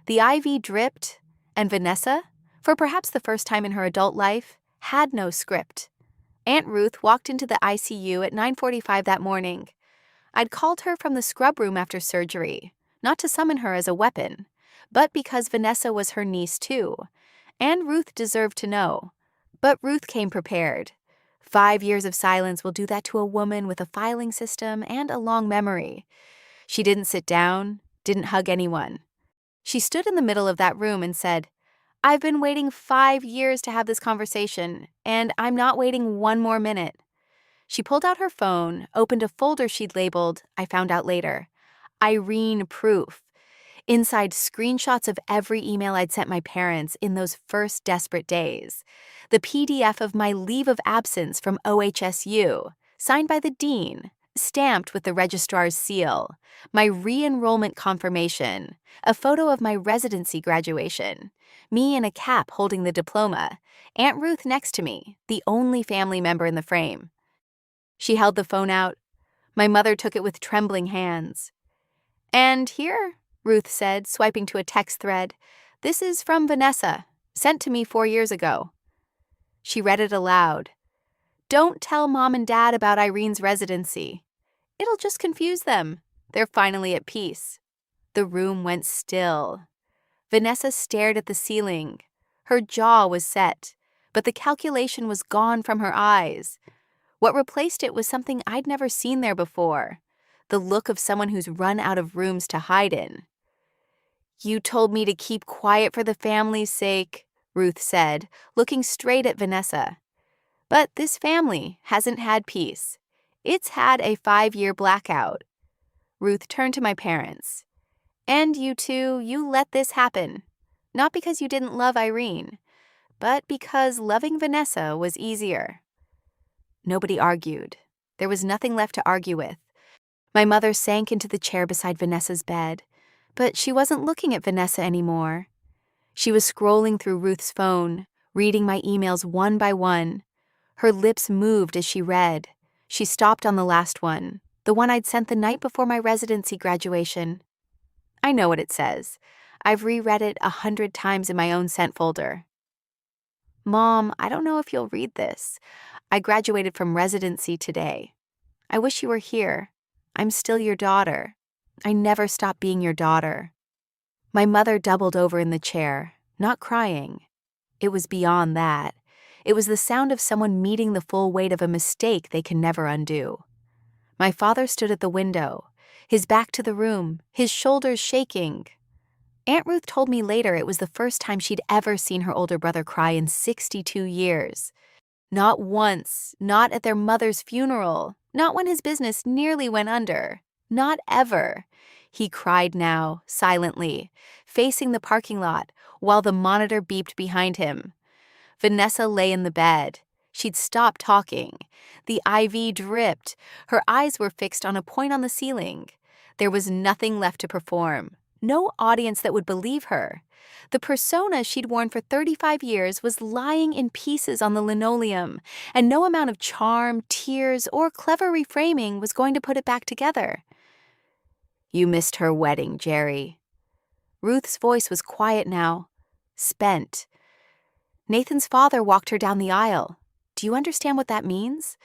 A: The IV dripped. And Vanessa, for perhaps the first time in her adult life, had no script. Aunt Ruth walked into the ICU at 9:45 that morning. I'd called her from the scrub room after surgery, not to summon her as a weapon, but because Vanessa was her niece too, and Ruth deserved to know. But Ruth came prepared. 5 years of silence will do that to a woman with a filing system and a long memory. She didn't sit down, didn't hug anyone. She stood in the middle of that room and said, "I've been waiting 5 years to have this conversation, and I'm not waiting 1 more minute." She pulled out her phone, opened a folder she'd labeled, "I found out later." Irene proof. Inside, screenshots of every email I'd sent my parents in those first desperate days. The PDF of my leave of absence from OHSU, signed by the dean, stamped with the registrar's seal. My re-enrollment confirmation, a photo of my residency graduation, me in a cap holding the diploma, Aunt Ruth next to me, the only family member in the frame. She held the phone out. My mother took it with trembling hands. "And here," Ruth said, swiping to a text thread, "this is from Vanessa, sent to me 4 years ago." She read it aloud. "Don't tell Mom and Dad about Irene's residency. It'll just confuse them. They're finally at peace." The room went still. Vanessa stared at the ceiling. Her jaw was set, but the calculation was gone from her eyes. What replaced it was something I'd never seen there before, the look of someone who's run out of rooms to hide in. "You told me to keep quiet for the family's sake," Ruth said, looking straight at Vanessa. "But this family hasn't had peace. It's had a 5-year blackout." Ruth turned to my parents. "And you two, you let this happen. Not because you didn't love Irene, but because loving Vanessa was easier." Nobody argued. There was nothing left to argue with. My mother sank into the chair beside Vanessa's bed, but she wasn't looking at Vanessa anymore. She was scrolling through Ruth's phone, reading my emails one by one. Her lips moved as she read. She stopped on the last one, the one I'd sent the night before my residency graduation. I know what it says. I've reread it 100 times in my own sent folder. "Mom, I don't know if you'll read this. I graduated from residency today. I wish you were here. I'm still your daughter. I never stopped being your daughter." My mother doubled over in the chair, not crying. It was beyond that. It was the sound of someone meeting the full weight of a mistake they can never undo. My father stood at the window, his back to the room, his shoulders shaking. Aunt Ruth told me later it was the first time she'd ever seen her older brother cry in 62 years. Not once, not at their mother's funeral, not when his business nearly went under, not ever. He cried now, silently, facing the parking lot, while the monitor beeped behind him. Vanessa lay in the bed. She'd stopped talking. The IV dripped. Her eyes were fixed on a point on the ceiling. There was nothing left to perform. No audience that would believe her. The persona she'd worn for 35 years was lying in pieces on the linoleum, and no amount of charm, tears, or clever reframing was going to put it back together. "You missed her wedding, Jerry." Ruth's voice was quiet now, spent. "Nathan's father walked her down the aisle. Do you understand what that means?"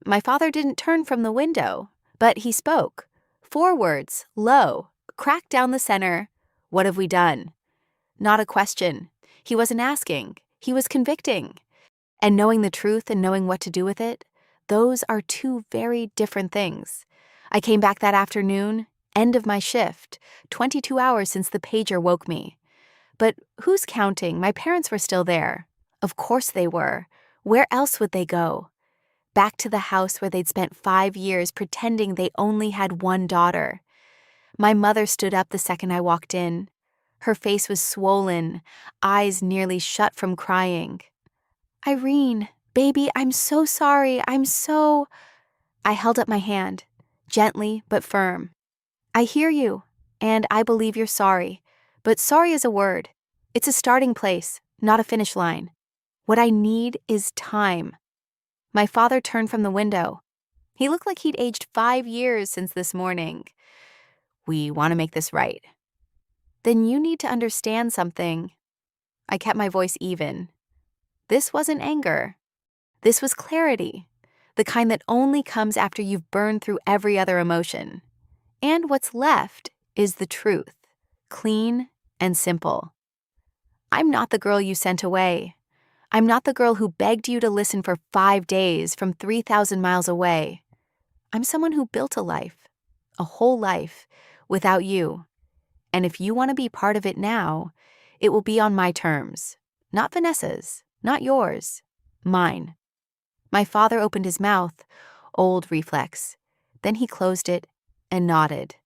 A: My father didn't turn from the window, but he spoke. 4 words, low, cracked down the center. "What have we done?" Not a question. He wasn't asking. He was convicting. And knowing the truth and knowing what to do with it, those are 2 very different things. I came back that afternoon, end of my shift, 22 hours since the pager woke me. But who's counting? My parents were still there. Of course they were. Where else would they go? Back to the house where they'd spent 5 years pretending they only had one daughter. My mother stood up the second I walked in. Her face was swollen, eyes nearly shut from crying. "Irene, baby, I'm so sorry. I held up my hand, gently but firm. "I hear you, and I believe you're sorry. But sorry is a word. It's a starting place, not a finish line. What I need is time." My father turned from the window. He looked like he'd aged 5 years since this morning. "We want to make this right." "Then you need to understand something." I kept my voice even. This wasn't anger. This was clarity, the kind that only comes after you've burned through every other emotion. And what's left is the truth, clean and simple. I'm not the girl you sent away. I'm not the girl who begged you to listen for 5 days from 3,000 miles away. I'm someone who built a life, a whole life, without you. And if you want to be part of it now, it will be on my terms. Not Vanessa's, not yours, mine. My father opened his mouth, old reflex. Then he closed it and nodded.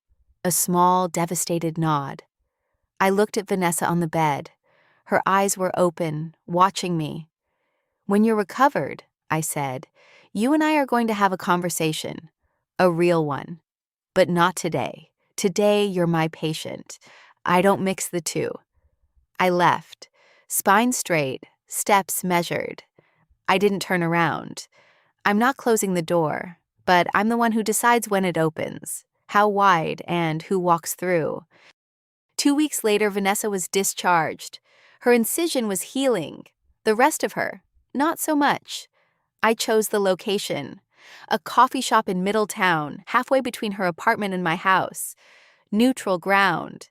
A: A small, devastated nod. I looked at Vanessa on the bed. Her eyes were open, watching me. "When you're recovered," I said, "you and I are going to have a conversation. A real one. But not today. Today, you're my patient. I don't mix the two." I left, spine straight, steps measured. I didn't turn around. I'm not closing the door, but I'm the one who decides when it opens, how wide, and who walks through. 2 weeks later, Vanessa was discharged. Her incision was healing. The rest of her, not so much. I chose the location. A coffee shop in Middletown, halfway between her apartment and my house. Neutral ground.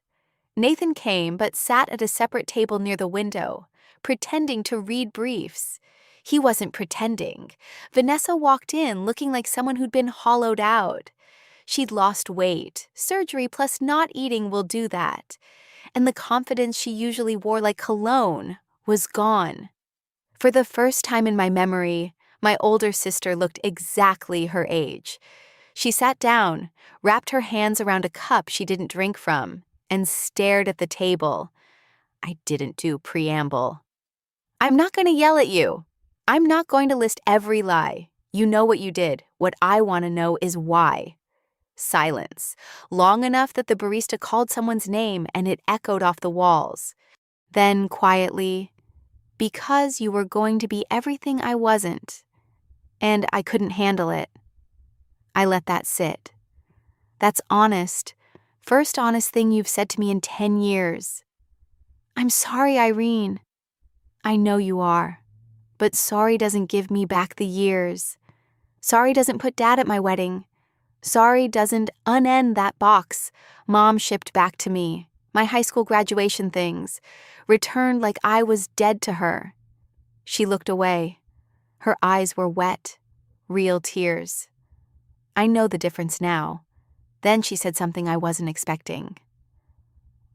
A: Nathan came but sat at a separate table near the window, pretending to read briefs. He wasn't pretending. Vanessa walked in looking like someone who'd been hollowed out. She'd lost weight. Surgery plus not eating will do that. And the confidence she usually wore like cologne was gone. For the first time in my memory, my older sister looked exactly her age. She sat down, wrapped her hands around a cup she didn't drink from, and stared at the table. I didn't do preamble. "I'm not going to yell at you. I'm not going to list every lie. You know what you did. What I want to know is why." Silence, long enough that the barista called someone's name and it echoed off the walls. Then, quietly, "Because you were going to be everything I wasn't, and I couldn't handle it." I let that sit. That's honest. First honest thing you've said to me in 10 years. "I'm sorry, Irene." "I know you are. But sorry doesn't give me back the years. Sorry doesn't put Dad at my wedding. Sorry doesn't unend that box Mom shipped back to me, my high school graduation things, returned like I was dead to her." She looked away. Her eyes were wet, real tears. I know the difference now. Then she said something I wasn't expecting.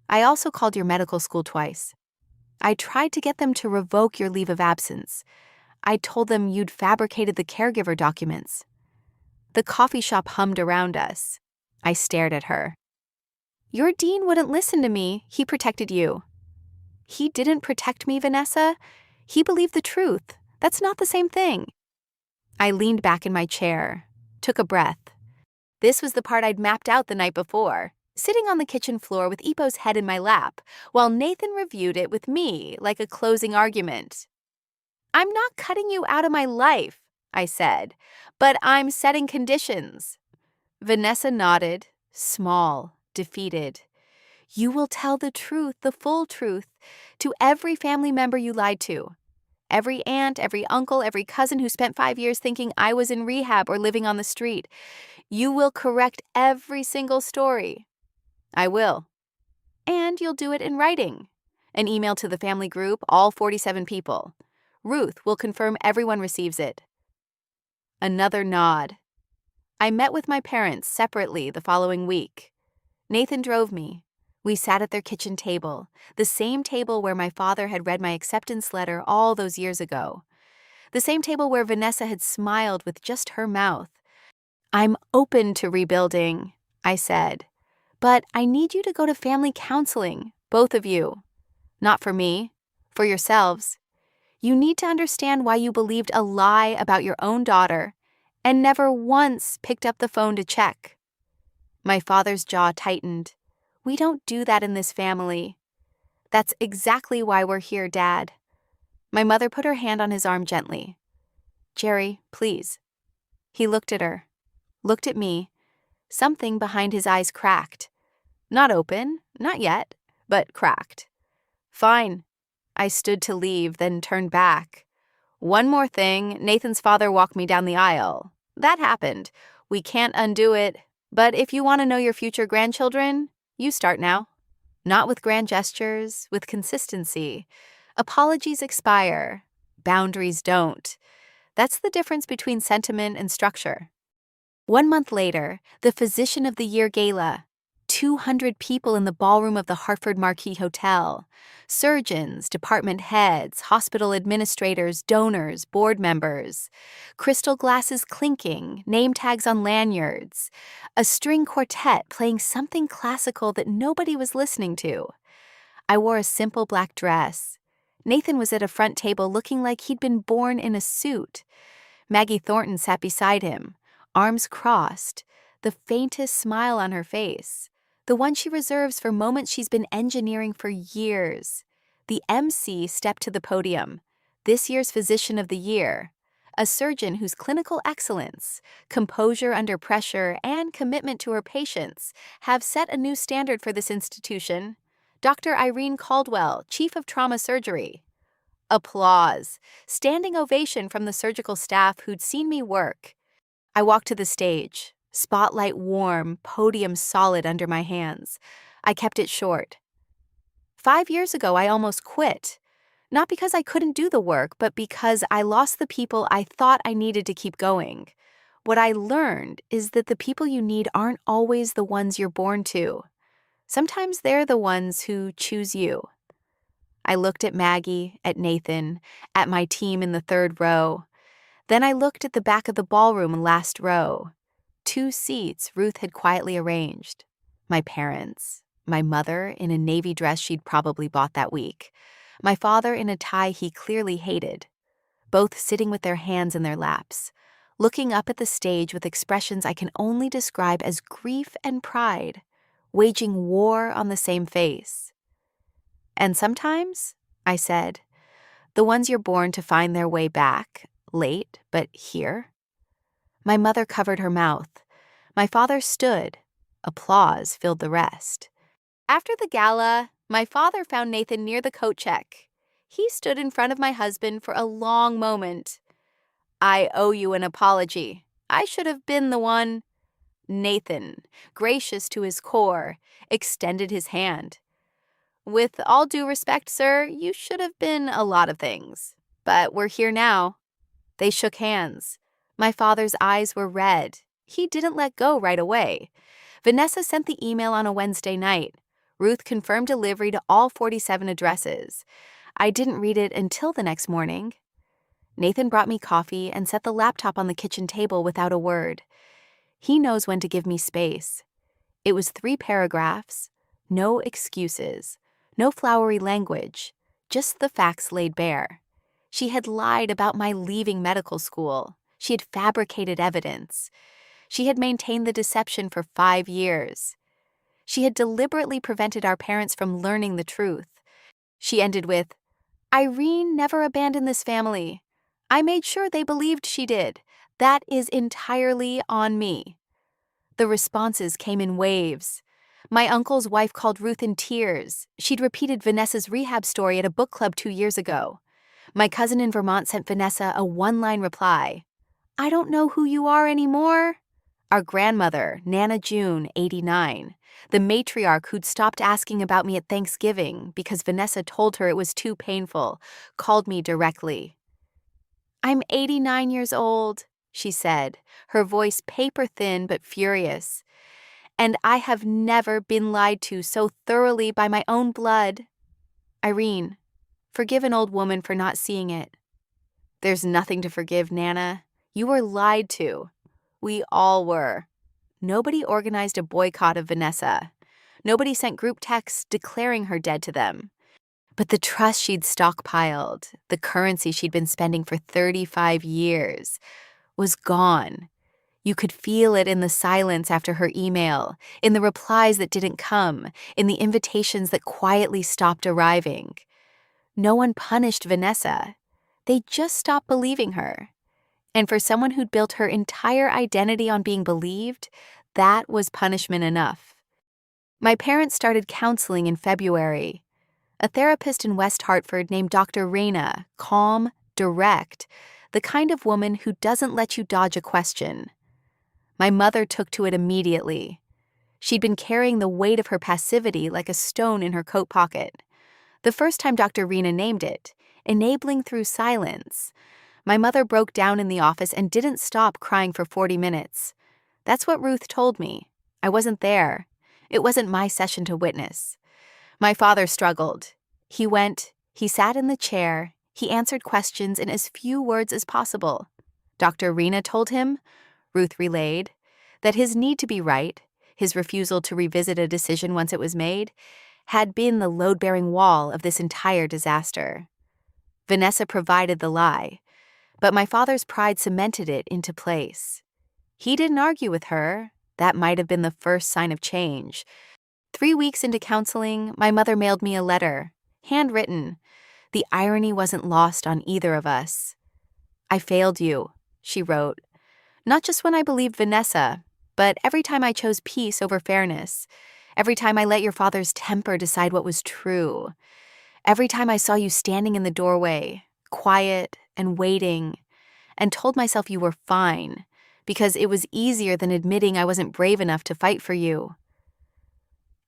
A: "I also called your medical school twice. I tried to get them to revoke your leave of absence. I told them you'd fabricated the caregiver documents." The coffee shop hummed around us. I stared at her. "Your dean wouldn't listen to me. He protected you." "He didn't protect me, Vanessa. He believed the truth. That's not the same thing." I leaned back in my chair, took a breath. This was the part I'd mapped out the night before, sitting on the kitchen floor with Ipo's head in my lap, while Nathan reviewed it with me like a closing argument. "I'm not cutting you out of my life," I said, "but I'm setting conditions." Vanessa nodded, small, defeated. "You will tell the truth, the full truth, to every family member you lied to. Every aunt, every uncle, every cousin who spent 5 years thinking I was in rehab or living on the street. You will correct every single story." "I will. And you'll do it in writing. An email to the family group, all 47 people. Ruth will confirm everyone receives it." Another nod. I met with my parents separately the following week. Nathan drove me. We sat at their kitchen table, the same table where my father had read my acceptance letter all those years ago. The same table where Vanessa had smiled with just her mouth. "I'm open to rebuilding," I said, "but I need you to go to family counseling, both of you. Not for me, for yourselves. You need to understand why you believed a lie about your own daughter and never once picked up the phone to check." My father's jaw tightened. "We don't do that in this family." "That's exactly why we're here, Dad." My mother put her hand on his arm gently. "Jerry, please." He looked at her, looked at me. Something behind his eyes cracked. Not open, not yet, but cracked. "Fine." I stood to leave, then turned back. "One more thing, Nathan's father walked me down the aisle. That happened. We can't undo it. But if you want to know your future grandchildren, you start now. Not with grand gestures, with consistency. Apologies expire. Boundaries don't. That's the difference between sentiment and structure." 1 month later, the Physician of the Year Gala. 200 people in the ballroom of the Hartford Marquis Hotel. Surgeons, department heads, hospital administrators, donors, board members. Crystal glasses clinking, name tags on lanyards. A string quartet playing something classical that nobody was listening to. I wore a simple black dress. Nathan was at a front table looking like he'd been born in a suit. Maggie Thornton sat beside him, arms crossed, the faintest smile on her face, the one she reserves for moments she's been engineering for years. The MC stepped to the podium, this year's Physician of the Year, a surgeon whose clinical excellence, composure under pressure, and commitment to her patients have set a new standard for this institution. Dr. Irene Caldwell, Chief of Trauma Surgery. Applause, standing ovation from the surgical staff who'd seen me work. I walked to the stage, spotlight warm, podium solid under my hands. I kept it short. 5 years ago, I almost quit. Not because I couldn't do the work, but because I lost the people I thought I needed to keep going. What I learned is that the people you need aren't always the ones you're born to. Sometimes they're the ones who choose you. I looked at Maggie, at Nathan, at my team in the third row. Then I looked at the back of the ballroom last row. 2 seats Ruth had quietly arranged. My parents, my mother in a navy dress she'd probably bought that week, my father in a tie he clearly hated, both sitting with their hands in their laps, looking up at the stage with expressions I can only describe as grief and pride, waging war on the same face. And sometimes, I said, the ones you're born to find their way back, late, but here. My mother covered her mouth. My father stood. Applause filled the rest. After the gala, my father found Nathan near the coat check. He stood in front of my husband for a long moment. I owe you an apology. I should have been the one. Nathan, gracious to his core, extended his hand. With all due respect, sir, you should have been a lot of things. But we're here now. They shook hands. My father's eyes were red. He didn't let go right away. Vanessa sent the email on a Wednesday night. Ruth confirmed delivery to all 47 addresses. I didn't read it until the next morning. Nathan brought me coffee and set the laptop on the kitchen table without a word. He knows when to give me space. It was 3 paragraphs, no excuses, no flowery language, just the facts laid bare. She had lied about my leaving medical school. She had fabricated evidence. She had maintained the deception for 5 years. She had deliberately prevented our parents from learning the truth. She ended with, Irene never abandoned this family. I made sure they believed she did. That is entirely on me. The responses came in waves. My uncle's wife called Ruth in tears. She'd repeated Vanessa's rehab story at a book club 2 years ago. My cousin in Vermont sent Vanessa a 1-line reply. I don't know who you are anymore. Our grandmother, Nana June, 89, the matriarch who'd stopped asking about me at Thanksgiving because Vanessa told her it was too painful, called me directly. I'm 89 years old, she said, her voice paper-thin but furious. And I have never been lied to so thoroughly by my own blood. Irene, forgive an old woman for not seeing it. There's nothing to forgive, Nana. You were lied to. We all were. Nobody organized a boycott of Vanessa. Nobody sent group texts declaring her dead to them. But the trust she'd stockpiled, the currency she'd been spending for 35 years, was gone. You could feel it in the silence after her email, in the replies that didn't come, in the invitations that quietly stopped arriving. No one punished Vanessa. They just stopped believing her. And for someone who'd built her entire identity on being believed, that was punishment enough. My parents started counseling in February. A therapist in West Hartford named Dr. Reyna, calm, direct, the kind of woman who doesn't let you dodge a question. My mother took to it immediately. She'd been carrying the weight of her passivity like a stone in her coat pocket. The first time Dr. Reyna named it, enabling through silence, my mother broke down in the office and didn't stop crying for 40 minutes. That's what Ruth told me. I wasn't there. It wasn't my session to witness. My father struggled. He sat in the chair, he answered questions in as few words as possible. Dr. Rena told him, Ruth relayed, that his need to be right, his refusal to revisit a decision once it was made, had been the load-bearing wall of this entire disaster. Vanessa provided the lie, but my father's pride cemented it into place. He didn't argue with her. That might have been the first sign of change. 3 weeks into counseling, my mother mailed me a letter, handwritten. The irony wasn't lost on either of us. "I failed you," she wrote. "Not just when I believed Vanessa, but every time I chose peace over fairness. Every time I let your father's temper decide what was true. Every time I saw you standing in the doorway, quiet and waiting, and told myself you were fine, because it was easier than admitting I wasn't brave enough to fight for you."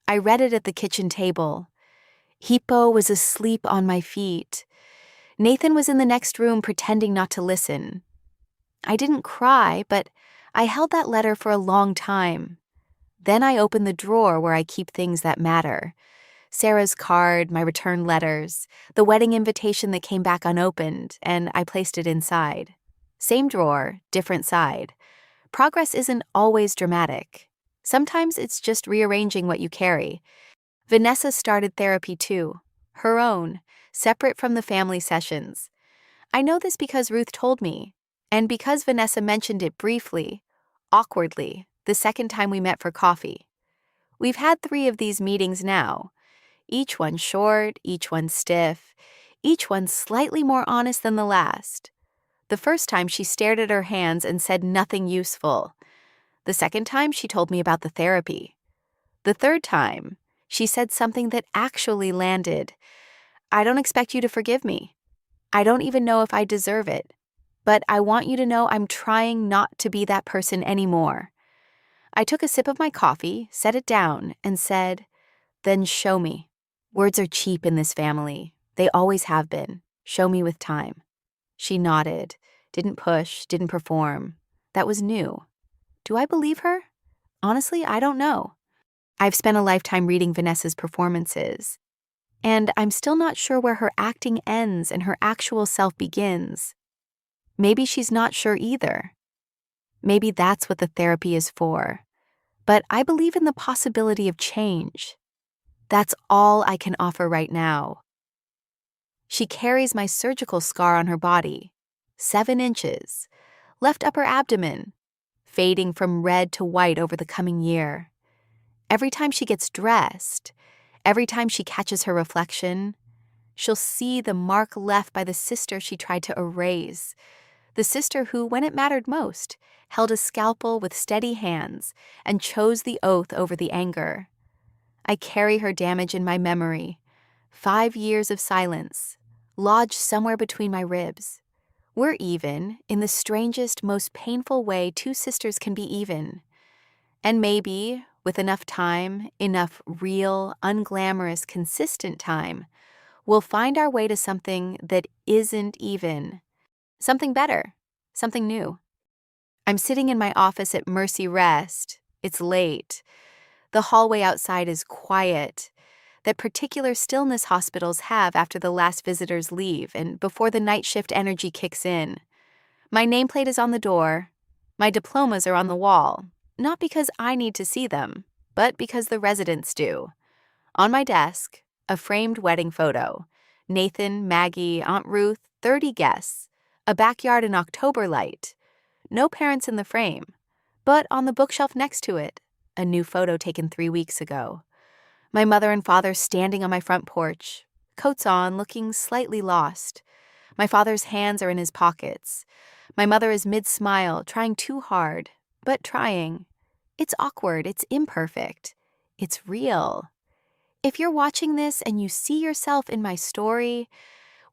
A: I read it at the kitchen table. Hippo was asleep on my feet. Nathan was in the next room pretending not to listen. I didn't cry, but I held that letter for a long time. Then I opened the drawer where I keep things that matter. Sarah's card, my return letters, the wedding invitation that came back unopened, and I placed it inside. Same drawer, different side. Progress isn't always dramatic. Sometimes it's just rearranging what you carry. Vanessa started therapy too, her own, separate from the family sessions. I know this because Ruth told me, and because Vanessa mentioned it briefly, awkwardly, the second time we met for coffee. We've had 3 of these meetings now. Each one short, each one stiff, each one slightly more honest than the last. The first time she stared at her hands and said nothing useful. The second time she told me about the therapy. The third time, she said something that actually landed. "I don't expect you to forgive me. I don't even know if I deserve it. But I want you to know I'm trying not to be that person anymore." I took a sip of my coffee, set it down, and said, "Then show me. Words are cheap in this family. They always have been. Show me with time." She nodded, didn't push, didn't perform. That was new. Do I believe her? Honestly, I don't know. I've spent a lifetime reading Vanessa's performances, and I'm still not sure where her acting ends and her actual self begins. Maybe she's not sure either. Maybe that's what the therapy is for. But I believe in the possibility of change. That's all I can offer right now. She carries my surgical scar on her body, 7 inches, left upper abdomen, fading from red to white over the coming year. Every time she gets dressed, every time she catches her reflection, she'll see the mark left by the sister she tried to erase, the sister who, when it mattered most, held a scalpel with steady hands and chose the oath over the anger. I carry her damage in my memory, 5 years of silence, lodged somewhere between my ribs. We're even, in the strangest, most painful way 2 sisters can be even. And maybe, with enough time, enough real, unglamorous, consistent time, we'll find our way to something that isn't even. Something better, something new. I'm sitting in my office at Mercy Rest. It's late. The hallway outside is quiet, that particular stillness hospitals have after the last visitors leave and before the night shift energy kicks in. My nameplate is on the door. My diplomas are on the wall, not because I need to see them, but because the residents do. On my desk, a framed wedding photo. Nathan, Maggie, Aunt Ruth, 30 guests. A backyard in October light. No parents in the frame, but on the bookshelf next to it, a new photo taken 3 weeks ago. My mother and father standing on my front porch, coats on, looking slightly lost. My father's hands are in his pockets. My mother is mid-smile, trying too hard, but trying. It's awkward, it's imperfect. It's real. If you're watching this and you see yourself in my story,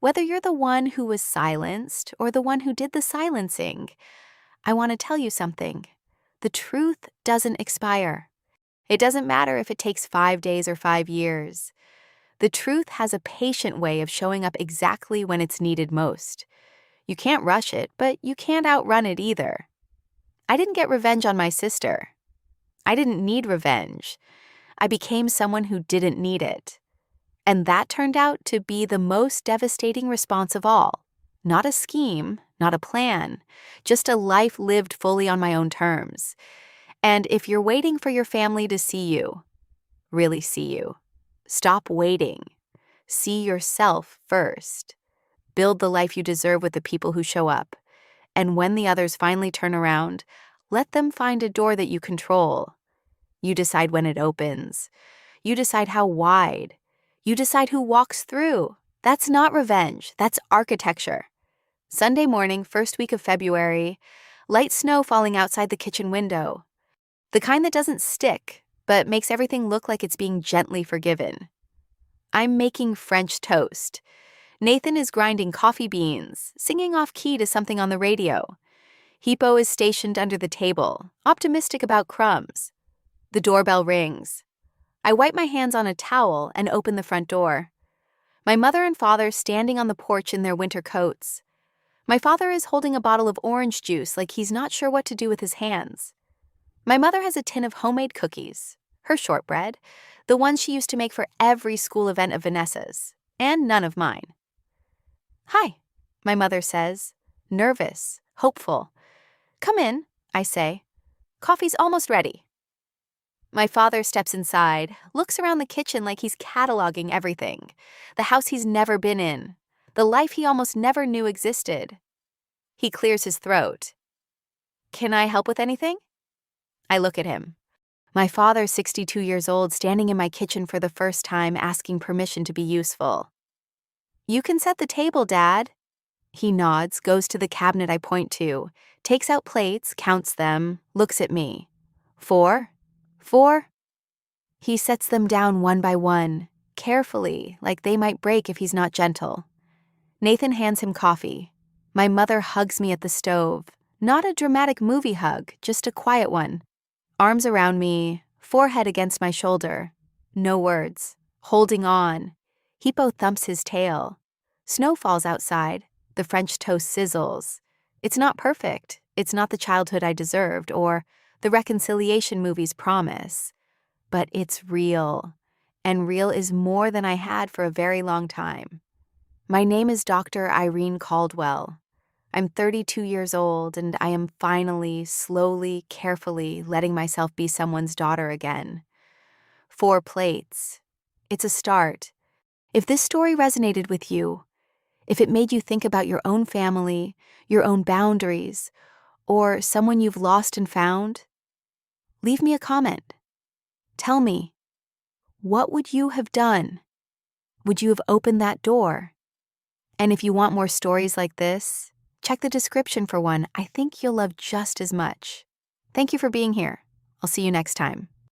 A: whether you're the one who was silenced or the one who did the silencing, I want to tell you something. The truth doesn't expire. It doesn't matter if it takes 5 days or 5 years. The truth has a patient way of showing up exactly when it's needed most. You can't rush it, but you can't outrun it either. I didn't get revenge on my sister. I didn't need revenge. I became someone who didn't need it. And that turned out to be the most devastating response of all. Not a scheme, not a plan, just a life lived fully on my own terms. And if you're waiting for your family to see you, really see you, stop waiting. See yourself first. Build the life you deserve with the people who show up. And when the others finally turn around, let them find a door that you control. You decide when it opens. You decide how wide. You decide who walks through. That's not revenge. That's architecture. Sunday morning, first week of February, light snow falling outside the kitchen window. The kind that doesn't stick, but makes everything look like it's being gently forgiven. I'm making French toast. Nathan is grinding coffee beans, singing off key to something on the radio. Hippo is stationed under the table, optimistic about crumbs. The doorbell rings. I wipe my hands on a towel and open the front door. My mother and father standing on the porch in their winter coats. My father is holding a bottle of orange juice like he's not sure what to do with his hands. My mother has a tin of homemade cookies, her shortbread, the ones she used to make for every school event of Vanessa's, and none of mine. "Hi," my mother says, nervous, hopeful. "Come in," I say. "Coffee's almost ready." My father steps inside, looks around the kitchen like he's cataloging everything. The house he's never been in. The life he almost never knew existed. He clears his throat. "Can I help with anything?" I look at him. My father, 62 years old, standing in my kitchen for the first time, asking permission to be useful. "You can set the table, Dad." He nods, goes to the cabinet I point to, takes out plates, counts them, looks at me. "4? 4? He sets them down one by one, carefully, like they might break if he's not gentle. Nathan hands him coffee. My mother hugs me at the stove. Not a dramatic movie hug, just a quiet one. Arms around me, forehead against my shoulder. No words. Holding on. Hippo thumps his tail. Snow falls outside. The French toast sizzles. It's not perfect. It's not the childhood I deserved, or the reconciliation movies promise. But it's real. And real is more than I had for a very long time. My name is Dr. Irene Caldwell. I'm 32 years old, and I am finally, slowly, carefully letting myself be someone's daughter again. 4 plates. It's a start. If this story resonated with you, if it made you think about your own family, your own boundaries, or someone you've lost and found, leave me a comment. Tell me, what would you have done? Would you have opened that door? And if you want more stories like this, check the description for one I think you'll love just as much. Thank you for being here. I'll see you next time.